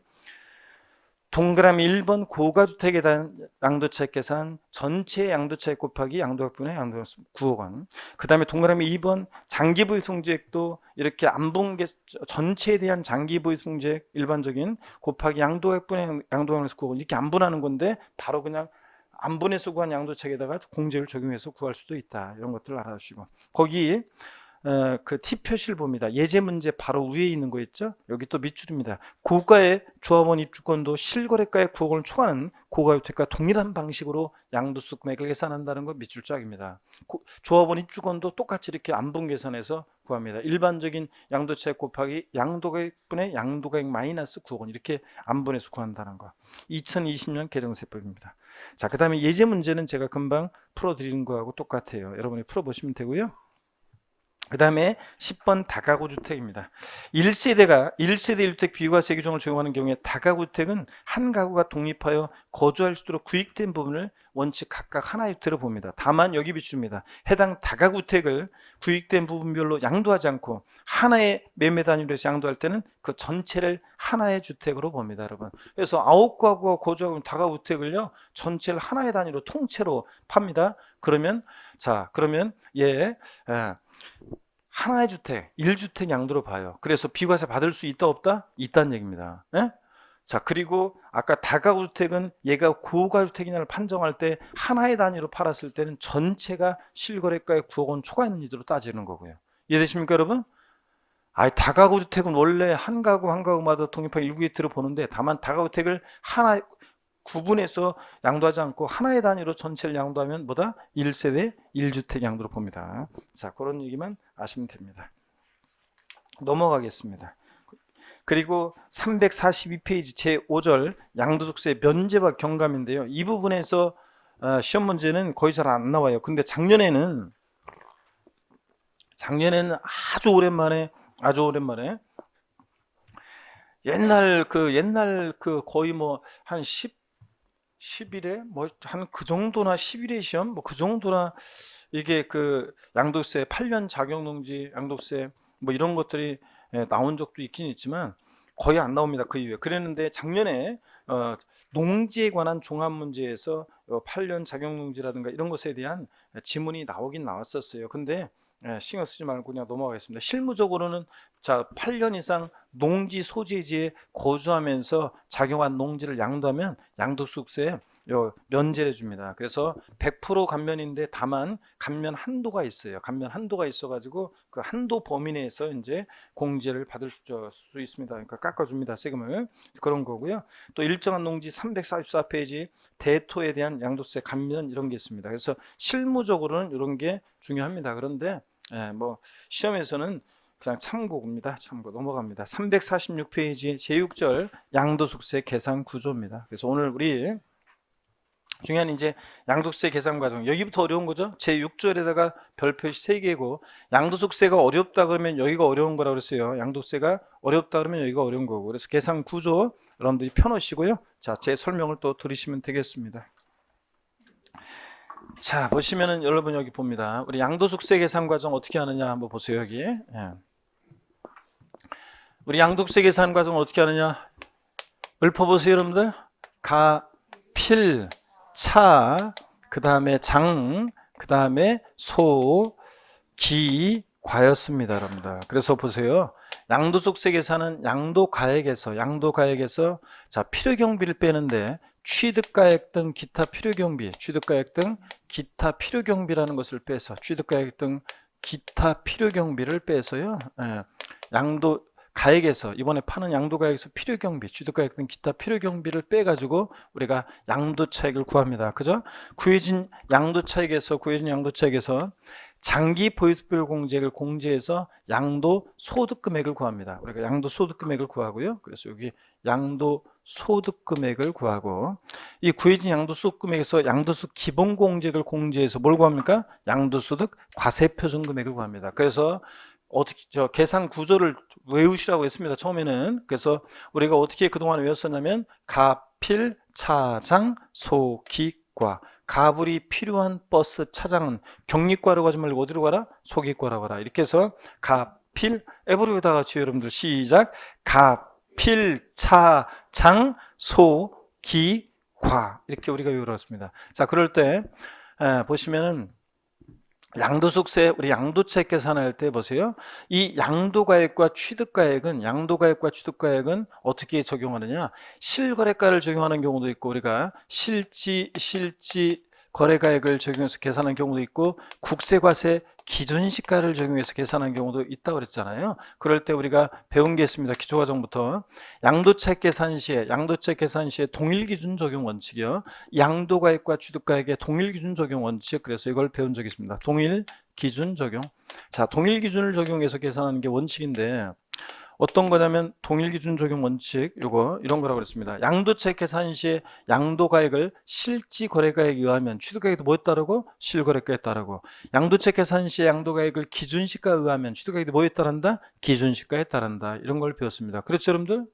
동그라미 1번 고가주택에 대한 양도차익 계산 전체 양도차익 곱하기 양도액분의 양도 9억 원. 그 다음에 동그라미 2번 장기보유통제액도 이렇게 안분 전체에 대한 장기보유통제액 일반적인 곱하기 양도액분의 양도액분에서 9억 원 이렇게 안분하는 건데 바로 그냥 안분해서 구한 양도차익에다가 공제를 적용해서 구할 수도 있다. 이런 것들을 알아주시고 거기 그 T 표시를 봅니다. 예제 문제 바로 위에 있는 거 있죠? 여기 또 밑줄입니다. 고가의 조합원 입주권도 실거래가의 9억 원을 초과하는 고가주택과 동일한 방식으로 양도소 금액을 계산한다는 거 밑줄 짝입니다. 조합원 입주권도 똑같이 이렇게 안분 계산해서 구합니다. 일반적인 양도차익 곱하기 양도가액분의 양도가액 마이너스 9억 원 이렇게 안분해서 구한다는 거. 2020년 개정세법입니다. 자, 그 다음에 예제 문제는 제가 금방 풀어드리는 거하고 똑같아요. 여러분이 풀어보시면 되고요. 그 다음에 10번 다가구 주택입니다. 1세대 1주택 비과세 규정을 적용하는 경우에 다가구 주택은 한 가구가 독립하여 거주할 수 있도록 구입된 부분을 원칙 각각 하나의 주택으로 봅니다. 다만 여기 비춥니다. 해당 다가구 주택을 구입된 부분별로 양도하지 않고 하나의 매매 단위로 해서 양도할 때는 그 전체를 하나의 주택으로 봅니다, 여러분. 그래서 9가구가 거주하고 있는 다가구 주택을요 전체를 하나의 단위로 통째로 팝니다. 그러면 하나의 주택, 1주택 양도로 봐요. 그래서 비과세 받을 수 있다 없다? 있다는 얘기입니다. 자, 그리고 아까 다가구 주택은 얘가 고가주택이냐를 판정할 때 하나의 단위로 팔았을 때는 전체가 실거래가의 9억 원 초과했는지로 따지는 거고요. 이해되십니까, 여러분? 다가구 주택은 원래 한 가구 한 가구마다 독립하게 일구이트를 보는데, 다만 다가구 주택을 하나 구분해서 양도하지 않고 하나의 단위로 전체를 양도하면 뭐다? 1세대 1주택 양도로 봅니다. 자, 그런 얘기만 아시면 됩니다. 넘어가겠습니다. 그리고 342페이지 제5절 양도소득세 면제와 경감인데요. 이 부분에서 시험 문제는 거의 잘 안 나와요. 근데 작년에는 아주 오랜만에 옛날 그 거의 뭐 한 10일에 뭐 한 그 정도나 10일에 시험 뭐 그 정도나 이게 그 양도세 8년 자격농지 양도세 뭐 이런 것들이 나온 적도 있긴 있지만 거의 안 나옵니다. 그 이후에. 그랬는데 작년에 농지에 관한 종합 문제에서 8년 자격농지라든가 이런 것에 대한 지문이 나오긴 나왔었어요. 근데 신경 쓰지 말고 그냥 넘어가겠습니다. 실무적으로는 자 8년 이상 농지 소재지에 거주하면서 작용한 농지를 양도하면 양도소득세 면제를 줍니다. 그래서 100% 감면인데 다만 감면 한도가 있어요. 감면 한도가 있어가지고 그 한도 범위 내에서 이제 공제를 받을 수 있습니다. 그러니까 깎아줍니다. 세금을. 그런 거고요. 또 일정한 농지 344페이지 대토에 대한 양도세 감면 이런 게 있습니다. 그래서 실무적으로는 이런 게 중요합니다. 그런데 뭐 시험에서는 그냥 참고입니다. 참고 넘어갑니다. 346페이지 제6절 양도소득세 계산 구조입니다. 그래서 오늘 우리 중요한 이제 양도세 계산 과정 여기부터 어려운 거죠. 제6절에다가 별표시 3개고 양도소득세가 어렵다 그러면 여기가 어려운 거라고 그랬어요. 양도세가 어렵다 그러면 여기가 어려운 거고 그래서 계산 구조 여러분들이 펴놓으시고요. 자, 제 설명을 또 들으시면 되겠습니다. 자, 보시면은 여러분 여기 봅니다. 우리 양도소득세 계산 과정 어떻게 하느냐 한번 보세요. 여기 우리 양도세 계산 과정 어떻게 하느냐 읊어보세요. 여러분들 가, 필, 차, 그 다음에 장, 그 다음에 소, 기, 과였습니다. 여러분들. 그래서 보세요. 양도소득세 계산은 양도가액에서 자 필요경비를 빼는데 취득가액 등 기타 필요경비, 취득가액 등 기타 필요경비라는 것을 빼서 취득가액 등 기타 필요경비를 빼서요. 양도 가액에서 이번에 파는 양도가액에서 필요경비, 취득가액 등 기타 필요경비를 빼가지고 우리가 양도차익을 구합니다. 그죠? 구해진 양도차익에서 장기 보유수별 공제액을 공제해서 양도소득금액을 구합니다. 우리가 양도소득금액을 구하고요. 그래서 여기 양도소득금액을 구하고 이 구해진 양도소득금액에서 양도소득 기본공제액을 공제해서 뭘 구합니까? 양도소득 과세표준금액을 구합니다. 그래서 어떻게 계산 구조를 외우시라고 했습니다. 처음에는. 그래서 우리가 어떻게 그동안 외웠었냐면 가필, 차장, 소, 기과. 가불이 필요한 버스 차장은 경리과라고 하지 말고 어디로 가라? 소기과라고 가라. 이렇게 해서 가필 앱으로 다 같이 여러분들 시작. 가필, 차장, 소, 기과 이렇게 우리가 외우었습니다. 자, 그럴 때 보시면은 양도소득세 우리 양도차익 계산할 때 보세요. 이 양도가액과 취득가액은 어떻게 적용하느냐? 실거래가를 적용하는 경우도 있고 우리가 실지 거래가액을 적용해서 계산하는 경우도 있고 국세과세 기준시가를 적용해서 계산하는 경우도 있다고 그랬잖아요. 그럴 때 우리가 배운 게 있습니다. 기초과정부터 양도차익 계산 시에 동일기준 적용 원칙이요. 양도가액과 취득가액의 동일기준 적용 원칙 그래서 이걸 배운 적이 있습니다. 동일기준 적용. 자, 동일기준을 적용해서 계산하는 게 원칙인데 어떤 거냐면 동일기준 적용 원칙 이런 거라고 그랬습니다. 양도차익 계산 시에 양도가액을 실지 거래가액에 의하면 취득가액도 뭐에 따르고 실거래가에 따르고 양도차익 계산 시에 양도가액을 기준시가에 의하면 취득가액도 뭐에 따른다? 기준시가에 따른다. 이런 걸 배웠습니다. 그렇죠 여러분들?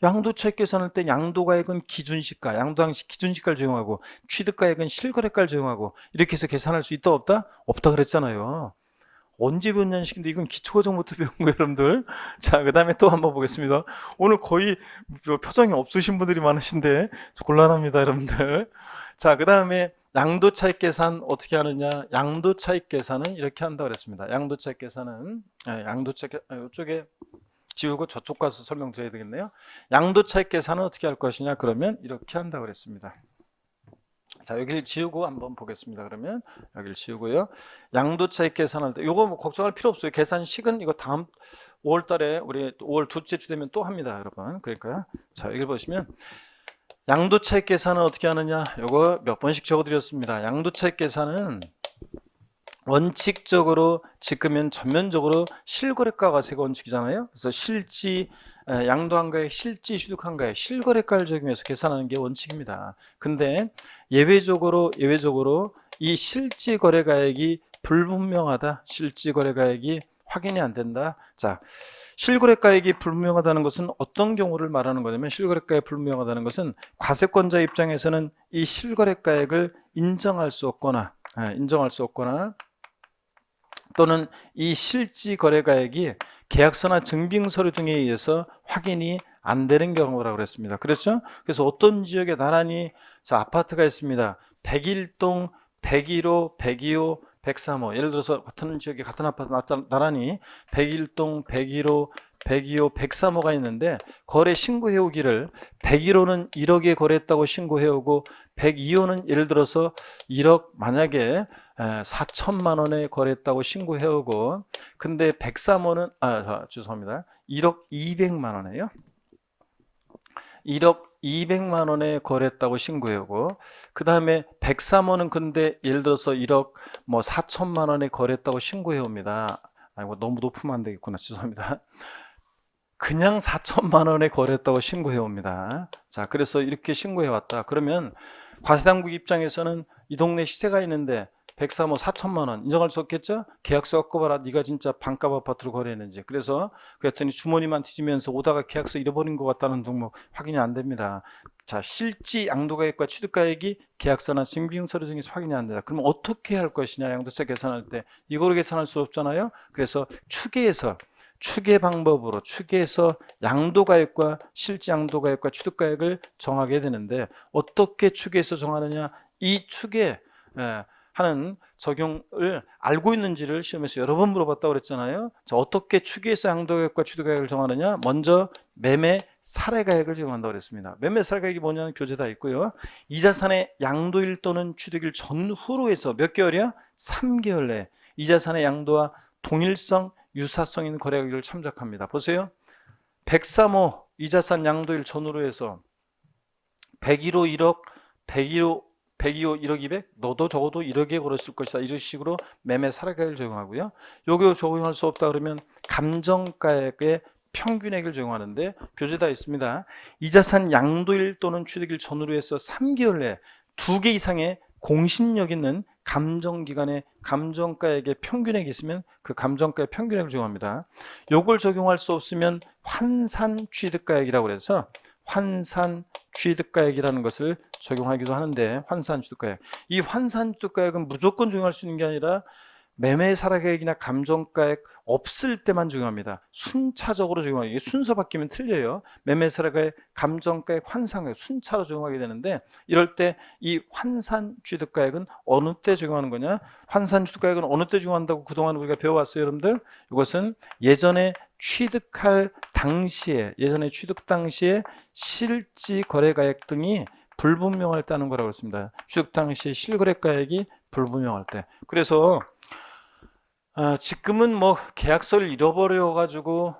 양도차익 계산할 때 양도가액은 기준시가, 양도항시 기준시가를 적용하고 취득가액은 실거래가를 적용하고 이렇게 해서 계산할 수 있다 없다? 없다 그랬잖아요. 언제 배웠냐는 식인데 이건 기초과정부터 배운 거예요 여러분들. 자, 그 다음에 또 한번 보겠습니다. 오늘 거의 표정이 없으신 분들이 많으신데 곤란합니다 여러분들. 자, 그 다음에 양도차익 계산 어떻게 하느냐? 양도차익 계산은 이렇게 한다고 그랬습니다. 양도차익 계산은 이쪽에 지우고 저쪽 가서 설명드려야 되겠네요. 양도차익 계산은 어떻게 할 것이냐? 그러면 이렇게 한다고 그랬습니다. 자, 여기를 지우고 한번 보겠습니다. 그러면 여기를 지우고요. 양도차익 계산할 때 요거 뭐 걱정할 필요 없어요. 계산식은 이거 다음 5월 달에 우리 5월 둘째 주 되면 또 합니다, 여러분. 그러니까 자, 여기 보시면 양도차익 계산은 어떻게 하느냐? 요거 몇 번씩 적어드렸습니다. 양도차익 계산은 원칙적으로 지금은 전면적으로 실거래가 과세가 원칙이잖아요. 그래서 실지 양도한가액, 실지 취득한가액, 실거래가를 적용해서 계산하는 게 원칙입니다. 근데 예외적으로 이 실지 거래가액이 불분명하다, 실지 거래가액이 확인이 안 된다. 자, 실거래가액이 불분명하다는 것은 어떤 경우를 말하는 거냐면, 실거래가액이 불분명하다는 것은 과세권자 입장에서는 이 실거래가액을 인정할 수 없거나 또는 이 실지 거래가액이 계약서나 증빙서류 등에 의해서 확인이 안 되는 경우라고 그랬습니다. 그렇죠? 그래서 어떤 지역에 나란히 자, 아파트가 있습니다. 101동, 101호, 102호, 103호. 예를 들어서 같은 지역에 같은 아파트 나란히 101동, 101호, 102호, 103호가 있는데 거래 신고해오기를 101호는 1억에 거래했다고 신고해오고 102호는 예를 들어서 1억 만약에 4천만 원에 거래했다고 신고해오고, 근데 103호는 죄송합니다. 1억 200만 원이에요. 1억 200만 원에 거래했다고 신고해오고, 그 다음에 103호는 근데 예를 들어서 1억 뭐 4천만 원에 거래했다고 신고해옵니다. 아이고, 너무 높으면 안 되겠구나. 죄송합니다. 그냥 4천만 원에 거래했다고 신고해옵니다. 자, 그래서 이렇게 신고해왔다. 그러면 과세당국 입장에서는 이 동네 시세가 있는데 103호 4천만 원 인정할 수 없겠죠? 계약서 갖고 봐라. 네가 진짜 반값 아파트로 거래했는지. 그랬더니 주머니만 뒤지면서 오다가 계약서 잃어버린 것 같다는 등 확인이 안 됩니다. 자, 실지 양도가액과 취득가액이 계약서나 증빙서류 등에서 확인이 안 된다. 그럼 어떻게 할 것이냐? 양도세 계산할 때 이거로 계산할 수 없잖아요. 그래서 추계 방법으로 추계해서 양도가액과 실지 양도가액과 취득가액을 정하게 되는데, 어떻게 추계해서 정하느냐? 이 추계 하는 적용을 알고 있는지를 시험에서 여러 번 물어봤다고 그랬잖아요. 자, 어떻게 추계해서 양도가액과 취득가액을 정하느냐? 먼저 매매 사례가액을 적용한다고 그랬습니다. 매매 사례가액이 뭐냐는 교재 다 있고요. 이 자산의 양도일 또는 취득일 전후로 해서 몇 개월이야? 3개월 내에 이 자산의 양도와 동일성, 유사성 있는 거래가액을 참작합니다. 보세요. 103호 이 자산 양도일 전후로 해서 101호 1억, 102호 1억 200, 너도 적어도 1억에 걸었을 것이다. 이런 식으로 매매 사례가액을 적용하고요. 요거 적용할 수 없다 그러면 감정가액의 평균액을 적용하는데 교재 다 있습니다. 이 자산 양도일 또는 취득일 전후로 해서 3개월 내에 2개 이상의 공신력 있는 감정기간에 감정가액의 평균액이 있으면 그 감정가의 평균액을 적용합니다. 요걸 적용할 수 없으면 환산취득가액이라고 해서 환산취득가액이라는 것을 적용하기도 하는데, 환산취득가액, 이 환산취득가액은 무조건 적용할 수 있는 게 아니라 매매사례가액이나 감정가액 없을 때만 적용합니다. 순차적으로 적용하기, 이게 순서 바뀌면 틀려요. 매매사례가액, 감정가액, 환산가액 순차로 적용하게 되는데, 이럴 때 이 환산취득가액은 어느 때 적용하는 거냐? 환산취득가액은 어느 때 적용한다고 그동안 우리가 배워왔어요, 여러분들? 이것은 예전에 취득 당시에 실지 거래가액 등이 불분명할 때 하는 거라고 했습니다. 취득 당시에 실거래가액이 불분명할 때. 그래서 지금은 뭐 계약서를 잃어버려 가지고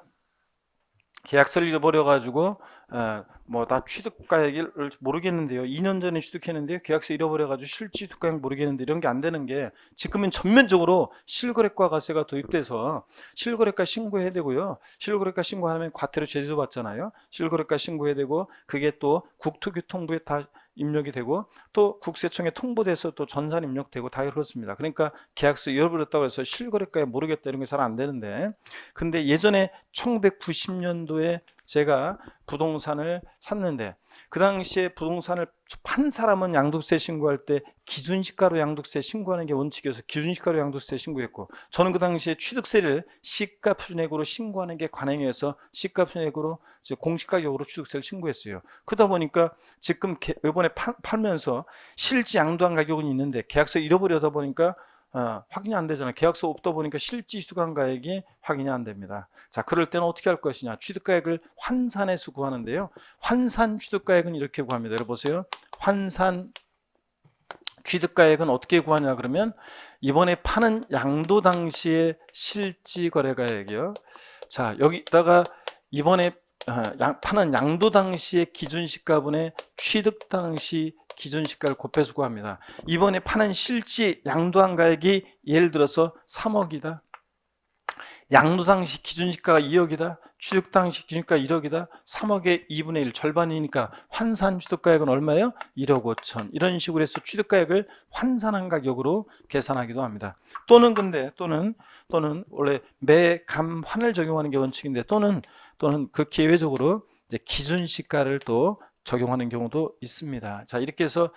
뭐 다 취득가액을 모르겠는데요. 2년 전에 취득했는데요. 계약서 잃어버려가지고 실지 취득가액 모르겠는데, 이런 게 안 되는 게 지금은 전면적으로 실거래가 과세가 도입돼서 실거래가 신고해야 되고요. 실거래가 신고하면 과태료 제재도 받잖아요. 실거래가 신고해야 되고, 그게 또 국토교통부에 다 입력이 되고, 또 국세청에 통보돼서 또 전산 입력되고 다 그렇습니다. 그러니까 계약서 잃어버렸다고 해서 실거래가액 모르겠다 이런 게 잘 안 되는데, 근데 예전에 1990년도에 제가 부동산을 샀는데, 그 당시에 부동산을 판 사람은 양도세 신고할 때 기준시가로 양도세 신고하는 게 원칙이어서 기준시가로 양도세 신고했고, 저는 그 당시에 취득세를 시가표준액으로 신고하는 게 관행이어서 시가표준액으로 공시가격으로 취득세를 신고했어요. 그러다 보니까 지금 이번에 팔면서 실지 양도한 가격은 있는데 계약서 잃어버려다 보니까 확인이 안 되잖아요. 계약서 없다 보니까 실지 취득가액이 확인이 안 됩니다. 자, 그럴 때는 어떻게 할 것이냐? 취득가액을 환산해서 구하는데요. 환산 취득가액은 이렇게 구합니다. 여러분 보세요. 환산 취득가액은 어떻게 구하냐 그러면, 이번에 파는 양도 당시의 실지 거래가액이요. 자, 여기다가 이번에 파는 양도 당시의 기준시가분의 취득 당시 기준시가를 곱해서 구합니다. 이번에 파는 실제 양도한 가액이 예를 들어서 3억이다. 양도 당시 기준시가가 2억이다. 취득 당시 기준시가가 1억이다. 3억의 2분의 1 절반이니까 환산 취득가액은 얼마예요? 1억 5천. 이런 식으로 해서 취득가액을 환산한 가격으로 계산하기도 합니다. 또는 원래 매감환을 적용하는 게 원칙인데 또는 그 기회적으로 이제 기준시가를 또 적용하는 경우도 있습니다. 자, 이렇게 해서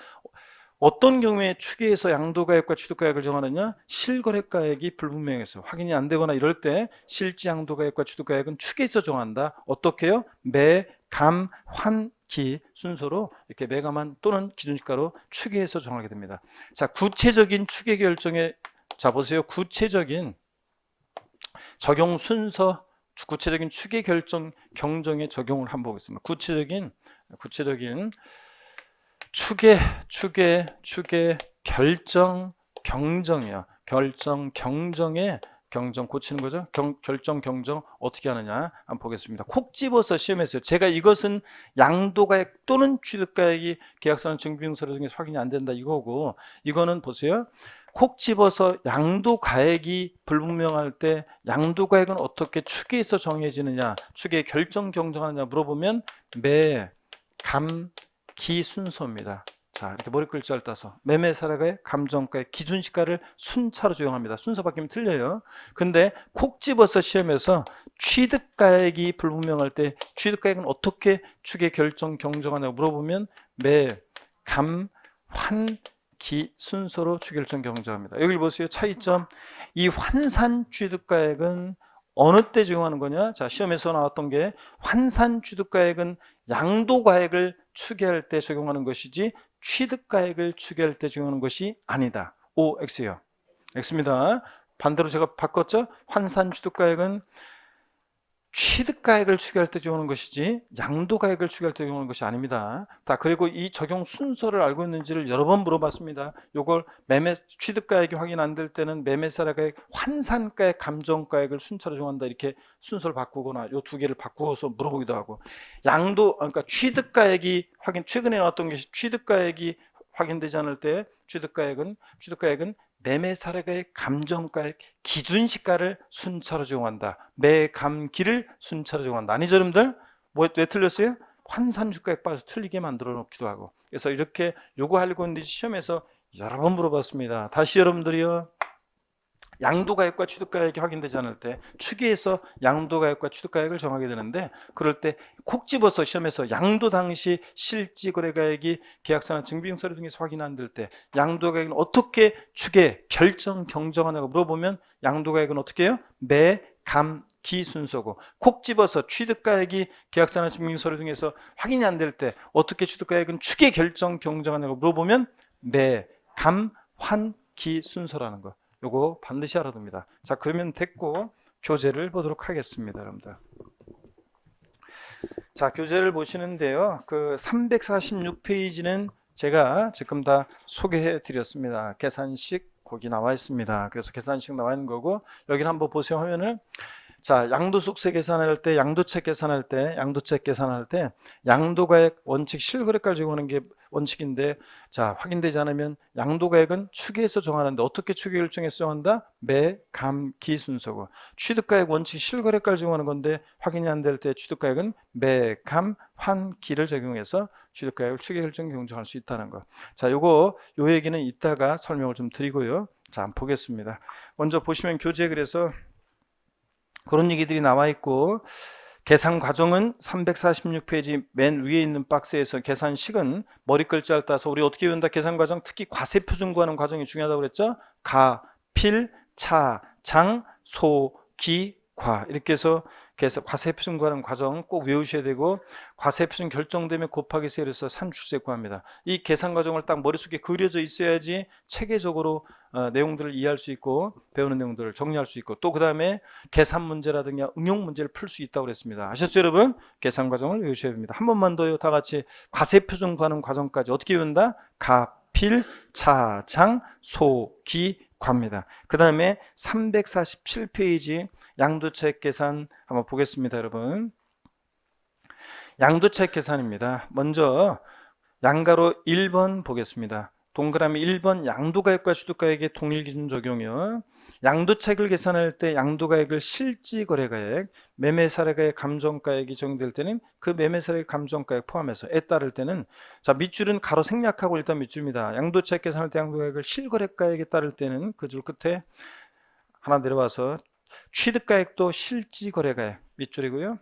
어떤 경우에 추계해서 양도가액과 취득가액을 정하느냐? 실거래가액이 불분명해서 확인이 안 되거나 이럴 때 실제 양도가액과 취득가액은 추계해서 정한다. 어떻게 해요? 매, 감, 환, 기 순서로 이렇게 매감한 또는 기준시가로 추계해서 정하게 됩니다. 자, 구체적인 추계 결정에 자 보세요. 구체적인 적용 순서, 구체적인 추계 결정 경정에 적용을 한번 보겠습니다. 구체적인 추계 결정 경정이요. 결정 경정에 경정 고치는 거죠. 결정 경정 어떻게 하느냐 한번 보겠습니다. 콕 집어서 시험했어요. 제가 이것은 양도가액 또는 취득가액이 계약서나 증빙서류 등에서 확인이 안 된다 이거고, 이거는 보세요. 콕 집어서 양도가액이 불분명할 때 양도가액은 어떻게 추계해서 정해지느냐, 추계 결정 경정하느냐 물어보면 매, 감, 기 순서입니다. 자, 이렇게 머리 글자를 따서 매매사례가액, 감정가액, 기준시가를 순차로 적용합니다. 순서 바뀌면 틀려요. 근데 콕 집어서 시험에서 취득가액이 불분명할 때 취득가액은 어떻게 추계 결정 경정하냐고 물어보면 매, 감, 환, 기 순서로 추계 결정 경정합니다. 여기 보세요. 차이점. 이 환산 취득가액은 어느 때 적용하는 거냐? 자, 시험에서 나왔던 게 환산 취득가액은 양도가액을 추계할 때 적용하는 것이지 취득가액을 추계할 때 적용하는 것이 아니다. O, X요. X입니다. 반대로 제가 바꿨죠? 환산 취득가액은 취득가액을 추계할 때 적용하는 것이지 양도가액을 추계할 때 적용하는 것이 아닙니다. 자, 그리고 이 적용 순서를 알고 있는지를 여러 번 물어봤습니다. 요걸 취득가액이 확인 안 될 때는 매매사례가액, 환산가액, 감정가액을 순차로 적용한다. 이렇게 순서를 바꾸거나 요 두 개를 바꾸어서 물어보기도 하고, 그러니까 취득가액이 최근에 나왔던 게 취득가액이 확인되지 않을 때 취득가액은 매매사례가액, 감정가액, 기준시가를 순차로 적용한다. 매감기를 순차로 적용한다. 아니죠, 여러분들? 왜 틀렸어요? 환산주가액 빠져서 틀리게 만들어 놓기도 하고. 그래서 이렇게 요거 하려고 했는데 시험에서 여러 번 물어봤습니다. 다시 여러분들이요. 양도가액과 취득가액이 확인되지 않을 때 추계해서 양도가액과 취득가액을 정하게 되는데, 그럴 때 콕 집어서 시험에서 양도 당시 실지거래가액이 계약서나 증빙서류 등에서 확인 안 될 때 양도가액은 어떻게 추계, 결정, 경정하냐고 물어보면 양도가액은 어떻게 해요? 매, 감, 기 순서고, 콕 집어서 취득가액이 계약서나 증빙서류 등에서 확인이 안 될 때 어떻게 취득가액은 추계, 결정, 경정하냐고 물어보면 매, 감, 환, 기 순서라는 거. 요거 반드시 알아둡니다. 자, 그러면 됐고 교재를 보도록 하겠습니다, 여러분들. 자, 교재를 보시는데요. 그 346페이지는 제가 지금 다 소개해 드렸습니다. 계산식 거기 나와 있습니다. 그래서 계산식 나와 있는 거고, 여기를 한번 보세요. 화면을. 자, 양도속세 계산할 때, 양도책 계산할 때 양도가액 원칙 실거래가를 적용하는 게 원칙인데, 자, 확인되지 않으면 양도가액은 추계해서 정하는데 어떻게 추계 결정해서 정한다? 매, 감, 기 순서고, 취득가액 원칙 실거래가를 적용하는 건데 확인이 안 될 때 취득가액은 매, 감, 환, 기를 적용해서 취득가액을 추계 결정 경정할 수 있다는 거. 자, 요 얘기는 이따가 설명을 좀 드리고요. 자, 한번 보겠습니다. 먼저 보시면 교재 그래서 그런 얘기들이 나와 있고, 계산 과정은 346페이지 맨 위에 있는 박스에서 계산식은 머리 글자를 따서 우리 어떻게 외운다? 계산 과정, 특히 과세표준 구하는 과정이 중요하다고 그랬죠? 가, 필, 차, 장, 소, 기, 과 이렇게 해서 과세표준 구하는 과정 꼭 외우셔야 되고, 과세표준 결정되면 곱하기 세에서 산출세 구합니다. 이 계산 과정을 딱 머릿속에 그려져 있어야지 체계적으로 내용들을 이해할 수 있고 배우는 내용들을 정리할 수 있고, 또 그 다음에 계산 문제라든가 응용 문제를 풀 수 있다고 그랬습니다. 아셨죠, 여러분? 계산 과정을 외우셔야 됩니다. 한 번만 더요. 다 같이 과세표준 구하는 과정까지 어떻게 외운다? 가, 필, 차, 장, 소, 기, 과입니다. 그 다음에 347페이지 양도차익 계산 한번 보겠습니다, 여러분. 양도차익 계산입니다. 먼저 양가로 1번 보겠습니다. 동그라미 1번 양도가액과 취득가액의 동일기준 적용이요. 양도차익을 계산할 때 양도가액을 실지거래가액, 매매사례가액, 감정가액이 적용될 때는 그 매매사례 감정가액 포함해서에 따를 때는, 자, 밑줄은 가로 생략하고 일단 밑줄입니다. 양도차익 계산할 때 양도가액을 실거래가액에 따를 때는 그 줄 끝에 하나 내려와서 취득가액도 실지거래가액 밑줄이고요.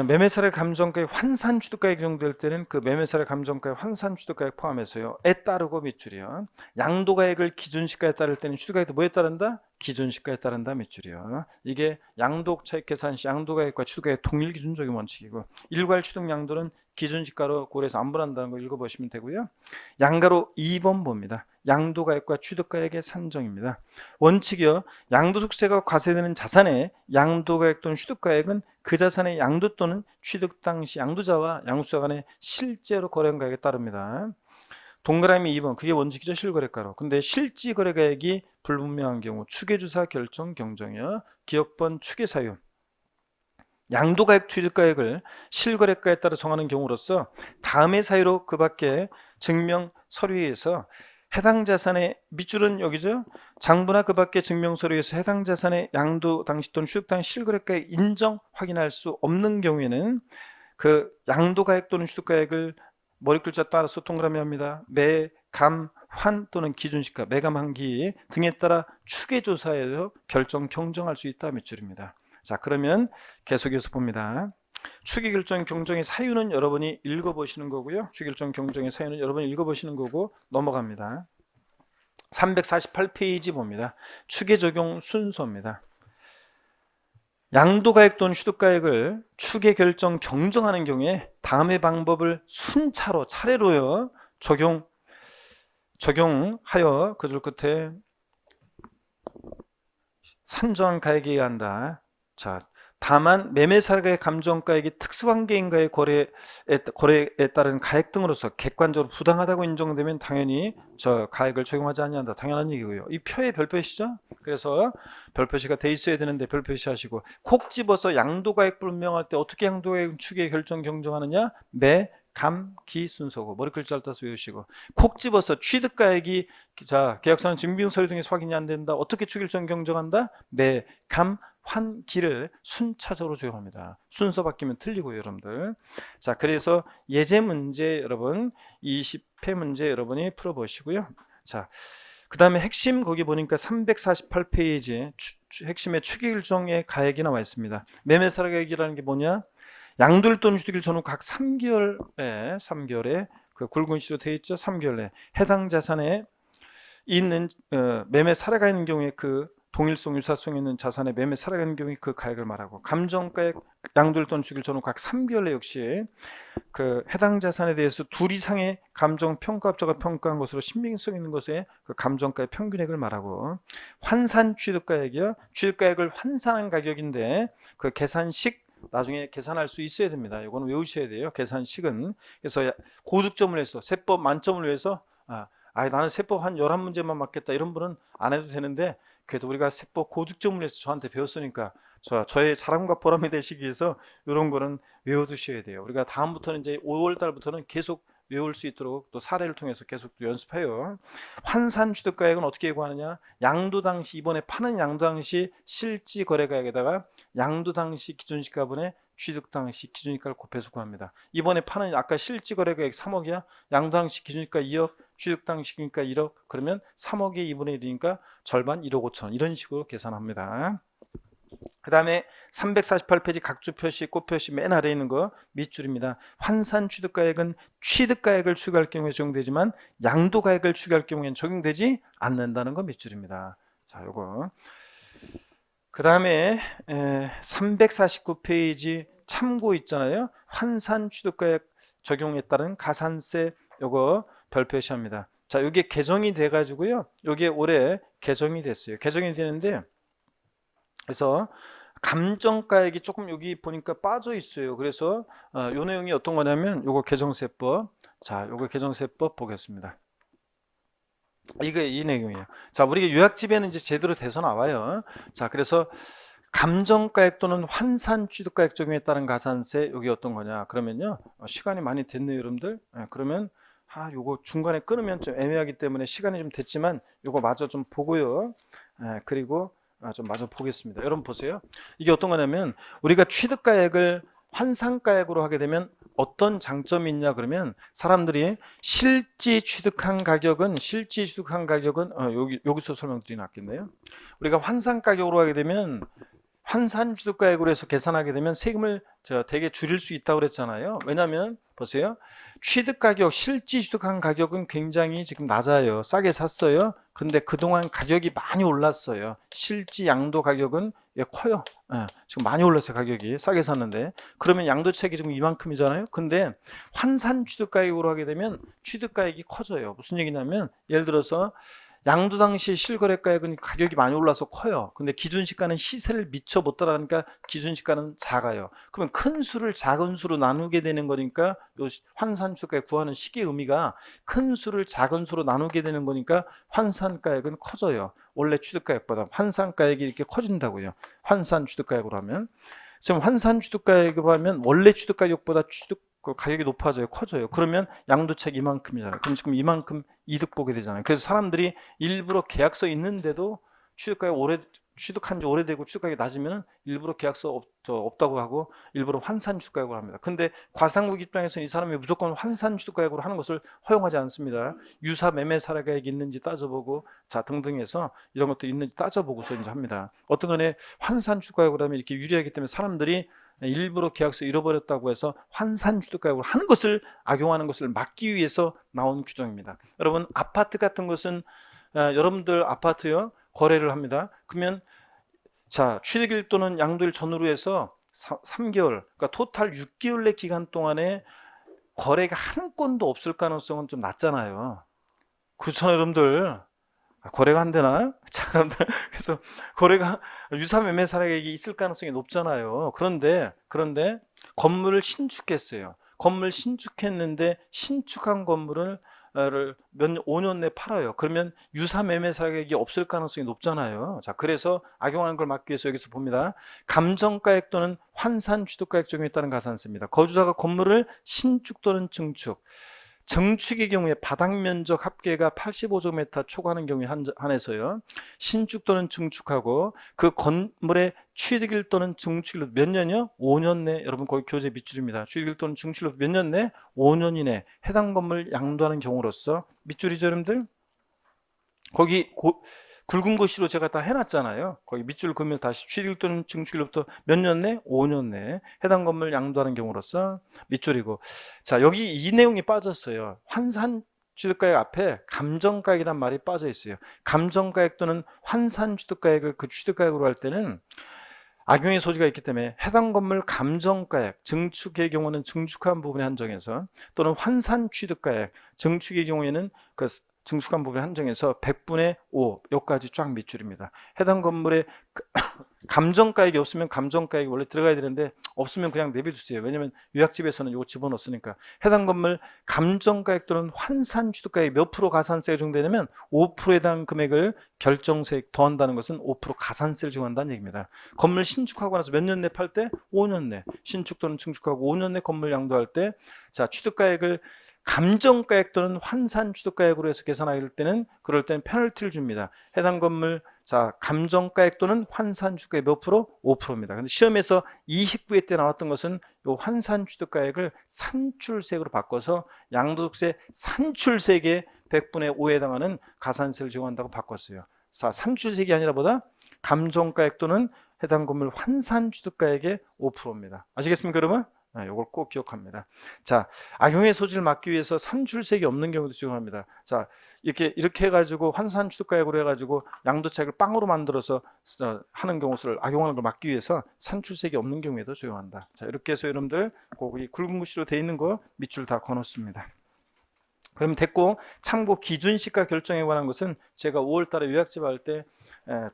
매매사례 감정가액 환산 취득가액 적용될 때는 그 매매사례 감정가액 환산 취득가액 포함해서요. 에 따르고 밑줄이요. 양도가액을 기준시가에 따를 때는 취득가액도 뭐에 따른다? 기준시가에 따른다 밑줄이요. 이게 양도차익 계산 시 양도가액과 취득가액 동일 기준 적용 원칙이고, 일괄 취득 양도는 기준시가로 고려해서 안 분한다는 거 읽어보시면 되고요. 양가로 2번 봅니다. 양도가액과 취득가액의 산정입니다. 원칙이요. 양도소득세가 과세되는 자산의 양도가액 또는 취득가액은 그 자산의 양도 또는 취득 당시 양도자와 양수자 간의 실제로 거래한 가액에 따릅니다. 동그라미 2번, 그게 원칙이죠. 실거래가로. 근데 실지거래가액이 불분명한 경우 추계주사 결정 경정이요. 기억번 추계사유. 양도가액 취득가액을 실거래가에 따라 정하는 경우로서 다음의 사유로 그 밖에 증명 서류에서 해당 자산의 밑줄은 여기죠. 장부나 그 밖의 증명 서류에서 해당 자산의 양도 당시 또는 취득 당시 실거래가액 인정 확인할 수 없는 경우에는 그 양도가액 또는 취득가액을 머리 글자 따라서 동그라미 합니다. 매, 감, 환 또는 기준시가, 매감 한기 등에 따라 추계조사에서 결정 경정할 수 있다 밑줄입니다. 자, 그러면 계속해서 봅니다. 추계결정 경정의 사유는 여러분이 읽어보시는 거고요. 추계결정 경정의 사유는 여러분이 읽어보시는 거고 넘어갑니다. 348페이지 봅니다. 추계적용 순서입니다. 양도가액 또는 취득가액을 추계결정 경정하는 경우에 다음의 방법을 순차로 차례로요 적용하여 그 줄 끝에 산정한 가액에 의한다. 자, 다만 매매사례가액 감정가액이 특수관계인과의 거래에 따른 가액 등으로서 객관적으로 부당하다고 인정되면 당연히 저 가액을 적용하지 아니한다. 당연한 얘기고요. 이 표에 별표시죠? 그래서 별표시가 돼 있어야 되는데 별표시 하시고, 콕 집어서 양도가액 불명할 때 어떻게 양도가액 추계 결정 경정하느냐? 매, 감, 기 순서고 머리 글자를 따서 외우시고, 콕 집어서 취득가액이 자 계약서는 증빙서류 등에서 확인이 안 된다. 어떻게 추계결정 경정한다? 매, 감, 환, 기를 순차적으로 적용합니다. 순서 바뀌면 틀리고요, 여러분들. 자, 그래서 예제 문제 여러분 20회 문제 여러분이 풀어보시고요. 자, 그 다음에 핵심 거기 보니까 348페이지에 핵심의 추계결정의 가액이 나와 있습니다. 매매사례가액이라는 게 뭐냐? 양도일 또는 취득일 전후 각 3개월에 그 굵은 시로 되어 있죠. 3개월 내 해당 자산에 있는 매매 사례가 있는 경우에 그 동일성 유사성 있는 자산의 매매 사례가 있는 경우에 그 가액을 말하고, 감정가액 양도일 또는 취득일 전후 각 3개월 내 역시 그 해당 자산에 대해서 둘 이상의 감정 평가업자가 평가한 것으로 신빙성 있는 것에 그 감정가의 평균액을 말하고, 환산 취득가액이요. 취득가액을 환산한 가격인데 그 계산식 나중에 계산할 수 있어야 됩니다. 이거는 외우셔야 돼요. 계산식은. 그래서 고득점을 해서 세법 만점을 위해서 나는 세법 한 11문제만 맞겠다 이런 분은 안 해도 되는데, 그래도 우리가 세법 고득점을 해서 저한테 배웠으니까 저의 자랑과 보람이 되시기 위해서 이런 거는 외워두셔야 돼요. 우리가 다음부터는 이제 5월 달부터는 계속 외울 수 있도록 또 사례를 통해서 계속 또 연습해요. 환산 취득가액은 어떻게 구하느냐? 양도 당시, 이번에 파는 양도 당시 실지 거래가액에다가 양도 당시 기준시가분의 취득 당시 기준시가를 곱해서 구합니다. 이번에 파는 아까 실지 거래가액 3억이야. 양도 당시 기준시가 2억, 취득 당시 기준시가 1억. 그러면 3억의 2분의 1이니까 절반 1억 5천, 이런 식으로 계산합니다. 그 다음에 348페이지 각주 표시, 꽃 표시 맨 아래에 있는 거 밑줄입니다. 환산 취득가액은 취득가액을 추가할 경우에 적용되지만 양도가액을 추가할 경우에는 적용되지 않는다는 거 밑줄입니다. 자, 요거. 그 다음에 349페이지 참고 있잖아요. 환산 취득가액 적용에 따른 가산세 요거 별표시합니다. 자, 요게 개정이 돼 가지고요. 요게 올해 개정이 됐어요. 개정이 되는데, 그래서 감정가액이 조금 여기 보니까 빠져 있어요. 그래서 요 내용이 어떤 거냐면 요거 개정세법. 자, 요거 개정세법 보겠습니다. 이게 이 내용이에요. 자, 우리가 요약집에는 이제 제대로 돼서 나와요. 자, 그래서 감정가액 또는 환산 취득가액 적용에 따른 가산세, 여기 어떤 거냐? 그러면요, 시간이 많이 됐네요, 여러분들. 그러면 요거 중간에 끊으면 좀 애매하기 때문에 시간이 좀 됐지만 요거 마저 좀 보고요. 그리고 좀 마저 보겠습니다. 여러분 보세요. 이게 어떤 거냐면 우리가 취득가액을 환산가액으로 하게 되면 어떤 장점이 있냐 그러면 사람들이 실지 취득한 가격은 여기서 설명드리긴 낫겠네요. 우리가 환산가격으로 하게 되면 환산취득가액으로 해서 계산하게 되면 세금을 되게 줄일 수 있다고 그랬잖아요. 왜냐하면 보세요. 취득가격, 실지 취득한 가격은 굉장히 지금 낮아요. 싸게 샀어요. 근데 그동안 가격이 많이 올랐어요. 실지 양도 가격은 커요. 지금 많이 올랐어요. 가격이 싸게 샀는데 그러면 양도차익이 지금 이만큼이잖아요. 근데 환산취득가액으로 하게 되면 취득가액이 커져요. 무슨 얘기냐면 예를 들어서 양도 당시 실거래가액은 가격이 많이 올라서 커요. 근데 기준시가는 시세를 미처 못 따라가니까 기준시가는 작아요. 그러면 큰 수를 작은 수로 나누게 되는 거니까 요 환산취득가액 구하는 식의 의미가 큰 수를 작은 수로 나누게 되는 거니까 환산가액은 커져요. 원래 취득가액보다 환산가액이 이렇게 커진다고요. 환산취득가액으로 하면. 지금 환산취득가액으로 하면 원래 취득가격보다 그 가격이 높아져요. 커져요. 그러면 양도책 이만큼이잖아요. 그럼 지금 이만큼 이득 보게 되잖아요. 그래서 사람들이 일부러 계약서 있는데도 취득한 지 오래되고 취득가격이 낮으면 일부러 계약서 없다고 하고 일부러 환산 취득가격으로 합니다. 근데 과상국 입장에서는 이 사람이 무조건 환산 취득가격으로 하는 것을 허용하지 않습니다. 유사 매매 사례가액이 있는지 따져보고 자 등등 해서 이런 것도 있는지 따져보고서 이제 합니다. 어떤 간에 환산 취득가격으로 하면 이렇게 유리하기 때문에 사람들이 일부러 계약서 잃어버렸다고 해서 환산 취득가격으로 하는 것을 악용하는 것을 막기 위해서 나온 규정입니다. 여러분 아파트 같은 것은 여러분들 아파트요 거래를 합니다. 그러면 자 취득일 또는 양도일 전후로 해서 3개월 그러니까 토탈 6개월의 기간 동안에 거래가 한 건도 없을 가능성은 좀 낮잖아요. 그렇잖아요 여러분들. 거래가 안 되나? 자, 여러분들 그래서 거래가 유사 매매 사례액이 있을 가능성이 높잖아요. 그런데 건물을 신축했어요. 건물 신축했는데 신축한 건물을 5년 내에 팔아요. 그러면 유사 매매 사례액이 없을 가능성이 높잖아요. 자, 그래서 악용하는 걸 막기 위해서 여기서 봅니다. 감정가액 또는 환산 취득가액 적용에 따른 가산세입니다. 거주자가 건물을 신축 또는 증축의 경우에 바닥 면적 합계가 85제곱미터 초과하는 경우에 한해서요. 신축 또는 증축하고 그 건물의 취득일 또는 증축일 몇 년이요? 5년 내 여러분 거기 교재 밑줄입니다. 취득일 또는 증축일 몇 년 내? 5년 이내 해당 건물 양도하는 경우로서 밑줄이죠 여러분들? 거기 굵은 글씨로 제가 다 해놨잖아요. 거기 밑줄 그으면 다시 취득 또는 증축일로부터 몇 년 내? 5년 내 해당 건물 양도하는 경우로서 밑줄이고 자 여기 이 내용이 빠졌어요. 환산 취득가액 앞에 감정가액이란 말이 빠져 있어요. 감정가액 또는 환산 취득가액을 그 취득가액으로 할 때는 악용의 소지가 있기 때문에 해당 건물 감정가액, 증축의 경우는 증축한 부분에 한정해서 또는 환산 취득가액, 증축의 경우에는 그 증축한 부분에 한정해서 100분의 5 여기까지 쫙 밑줄입니다. 해당 건물에 감정가액이 없으면 감정가액이 원래 들어가야 되는데 없으면 그냥 내비두세요. 왜냐하면 요약집에서는 이거 집어넣었으니까. 해당 건물 감정가액 또는 환산 취득가액 몇 프로 가산세가 적용되냐면 5%에 해당 금액을 결정세 더한다는 것은 5% 가산세를 적용한다는 얘기입니다. 건물 신축하고 나서 몇 년 내 팔 때? 5년 내. 신축 또는 증축하고 5년 내 건물 양도할 때 자 취득가액을 감정가액 또는 환산 취득가액으로 해서 계산할 때는 그럴 때는 페널티를 줍니다. 해당 건물 자 감정가액 또는 환산 취득가액 몇 프로? 5%입니다. 근데 시험에서 29회 때 나왔던 것은 이 환산 취득가액을 산출세액으로 바꿔서 양도소득세 산출세액의 100분의 5에 해당하는 가산세를 적용한다고 바꿨어요. 자 산출세액이 아니라 보다 감정가액 또는 해당 건물 환산 취득가액의 5%입니다. 아시겠습니까 여러분? 이걸 꼭 기억합니다. 자, 악용의 소지를 막기 위해서 산출세액이 없는 경우도 적용합니다. 자, 이렇게 해가지고 환산 취득가액으로 해가지고 양도차익을 빵으로 만들어서 하는 경우를 악용하는 걸 막기 위해서 산출세액이 없는 경우에도 적용한다. 자, 이렇게 해서 여러분들 거기 굵은 글씨로 되어 있는 거 밑줄 다 그어놓습니다. 그러면 됐고 참고 기준시가 결정에 관한 것은 제가 5월달에 요약집 할 때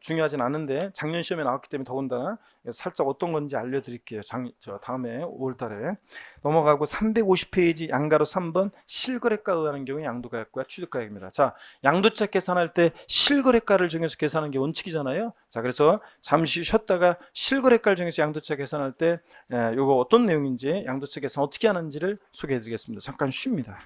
중요하진 않은데 작년 시험에 나왔기 때문에 더군다나 살짝 어떤 건지 알려드릴게요. 저 다음에 5월달에 넘어가고 350페이지 양가로 3번 실거래가 의하는 경우에 양도가액과 취득가액입니다. 자, 양도차 계산할 때 실거래가를 정해서 계산하는 게 원칙이잖아요. 자, 그래서 잠시 쉬었다가 실거래가를 정해서 양도차 계산할 때 요거 어떤 내용인지 양도차 계산 어떻게 하는지를 소개해드리겠습니다. 잠깐 쉽니다.